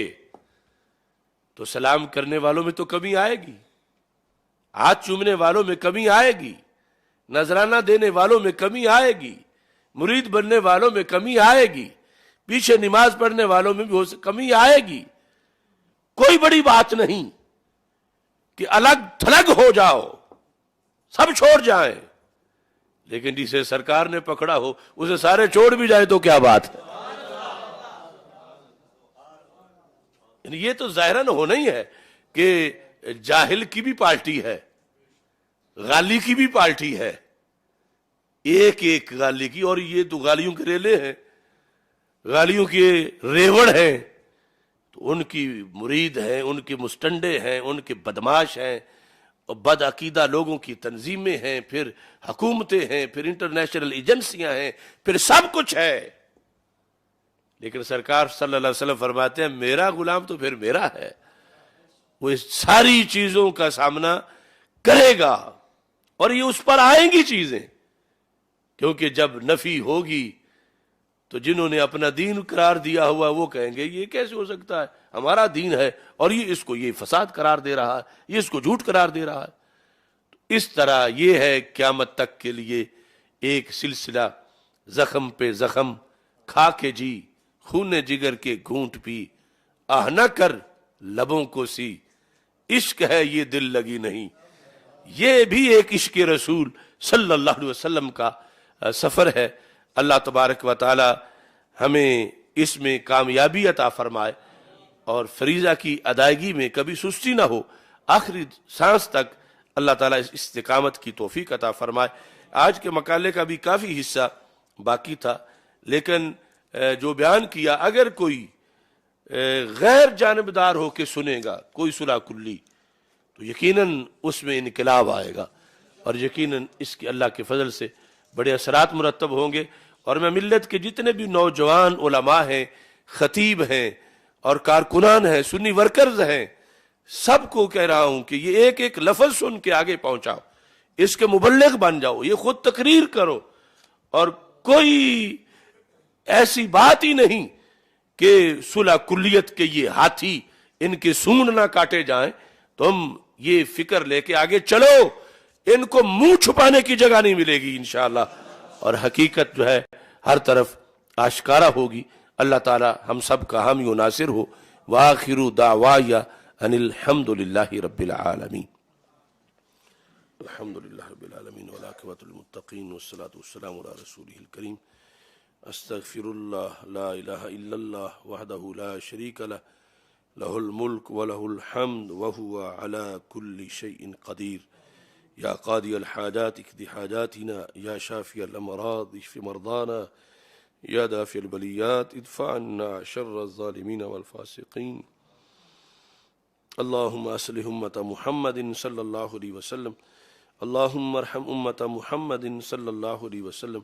تو سلام کرنے والوں میں تو کمی آئے گی، ہاتھ چومنے والوں میں کمی آئے گی، نذرانہ دینے والوں میں کمی آئے گی، مرید بننے والوں میں کمی آئے گی، پیچھے نماز پڑھنے والوں میں بھی کمی آئے گی۔ کوئی بڑی بات نہیں کہ الگ تھلگ ہو جاؤ، سب چھوڑ جائیں، لیکن جسے سرکار نے پکڑا ہو اسے سارے چھوڑ بھی جائے تو کیا بات ہے؟ یہ تو ظاہراً ہونا ہی ہے کہ جاہل کی بھی پارٹی ہے، غالی کی بھی پارٹی ہے، ایک ایک غالی کی، اور یہ تو غالیوں کے ریلے ہیں، غالیوں کے ریوڑ ہیں، تو ان کی مرید ہیں، ان کے مستنڈے ہیں، ان کے بدماش ہیں، اور بد عقیدہ لوگوں کی تنظیمیں ہیں، پھر حکومتیں ہیں، پھر انٹرنیشنل ایجنسیاں ہیں، پھر سب کچھ ہے۔ لیکن سرکار صلی اللہ علیہ وسلم فرماتے ہیں میرا غلام تو پھر میرا ہے، وہ اس ساری چیزوں کا سامنا کرے گا، اور یہ اس پر آئیں گی چیزیں، کیونکہ جب نفی ہوگی تو جنہوں نے اپنا دین قرار دیا ہوا وہ کہیں گے یہ کیسے ہو سکتا ہے، ہمارا دین ہے اور یہ اس کو یہ فساد قرار دے رہا ہے، یہ اس کو جھوٹ قرار دے رہا ہے۔ تو اس طرح یہ ہے قیامت تک کے لیے ایک سلسلہ، زخم پہ زخم کھا کے جی، خون جگر کے گھونٹ پی، آہ نہ کر لبوں کو سی، عشق ہے یہ دل لگی نہیں۔ یہ بھی ایک عشق رسول صلی اللہ علیہ وسلم کا سفر ہے۔ اللہ تبارک و تعالی ہمیں اس میں کامیابی عطا فرمائے، اور فریضہ کی ادائیگی میں کبھی سستی نہ ہو۔ آخری سانس تک اللہ تعالیٰ اس استقامت کی توفیق عطا فرمائے۔ آج کے مقالے کا بھی کافی حصہ باقی تھا، لیکن جو بیان کیا، اگر کوئی غیر جانبدار ہو کے سنے گا کوئی صلح کلی، تو یقیناً اس میں انقلاب آئے گا، اور یقیناً اس کی اللہ کے فضل سے بڑے اثرات مرتب ہوں گے۔ اور میں ملت کے جتنے بھی نوجوان علماء ہیں، خطیب ہیں اور کارکنان ہیں، سنی ورکرز ہیں، سب کو کہہ رہا ہوں کہ یہ ایک ایک لفظ سن کے آگے پہنچاؤ، اس کے مبلغ بن جاؤ، یہ خود تقریر کرو، اور کوئی ایسی بات ہی نہیں کہ صلح کلیت کے یہ ہاتھی ان کے سونڈ نہ کاٹے جائیں۔ تم یہ فکر لے کے آگے چلو، ان کو منہ چھپانے کی جگہ نہیں ملے گی انشاءاللہ، اور حقیقت جو ہے ہر طرف آشکارا ہوگی۔ اللہ تعالی ہم سب کا حامی و ناصر ہو۔ وآخر دعوایا ان الحمد للہ رب العالمین۔ الحمد للہ رب العالمین والعاقبۃ للمتقین والصلاۃ والسلام علی رسولہ الکریم۔ استغفر اللہ لا الہ الا اللہ وحدہ لا شریک لہ لہ الملک ولہ الحمد وہو علی کل شیء قدیر۔ یا قاضی الحاجات اقض حاجاتنا، یا شافی الامراض اشف مرضانا، یا دافع البلیات ادفع عنا شر الظالمین والفاسقین۔ اللہم اصلح امت محمد صلی اللہ علیہ وسلم، اللہم ارحم امت محمد صلی اللہ علیہ وسلم،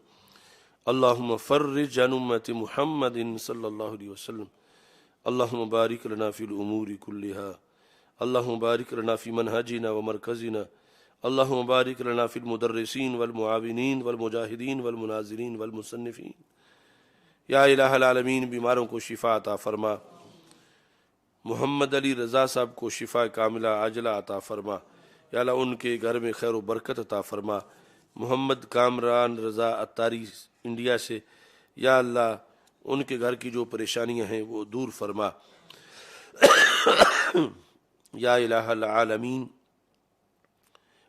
اللہم فرج عن امت محمد صلی اللہ علیہ وسلم، اللہم بارک لنا فی الامور کلہا، اللہم بارک لنا فی منہجنا ومرکزنا، اللہم بارک لنا فی المدرسین والمعاونین والمجاہدین والمناظرین والمصنفین۔ یا الہ العالمین، بیماروں کو شفا عطا فرما، محمد علی رضا صاحب کو شفا کاملہ عاجلہ عطا فرما، یا اللہ ان کے گھر میں خیر و برکت عطا فرما۔ محمد کامران رضا اتاری انڈیا سے، یا اللہ ان کے گھر کی جو پریشانیاں ہیں وہ دور فرما۔ یا الہ العالمین،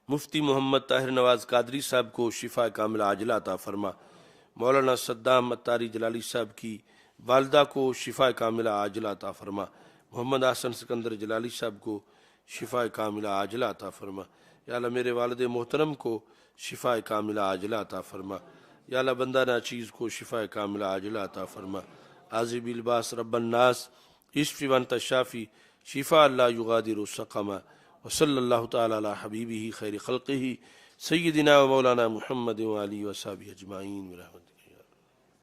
مفتی محمد طاہر نواز قادری صاحب کو شفا کاملہ عاجلہ عطا فرما۔ مولانا صدام اتاری جلالی صاحب کی والدہ کو شفا کاملہ عاجلہ عطا فرما۔ محمد حسن سکندر جلالی صاحب کو شفا کاملہ عاجلہ عطا فرما۔ یا اللہ میرے والد محترم کو شفا کاملہ عاجلہ عطا فرما۔ یا اللہ بندہ ناچیز کو شفا کاملہ عاجلہ عطا فرما۔ عازب الباس رب الناس اشف وانت الشافی شفا لا یغادر سقما۔ وصلی اللہ تعالی علی حبیبہ خیر خلقہ سیدنا و مولانا محمد و آلہ و صحبہ اجمعین برحمتہ۔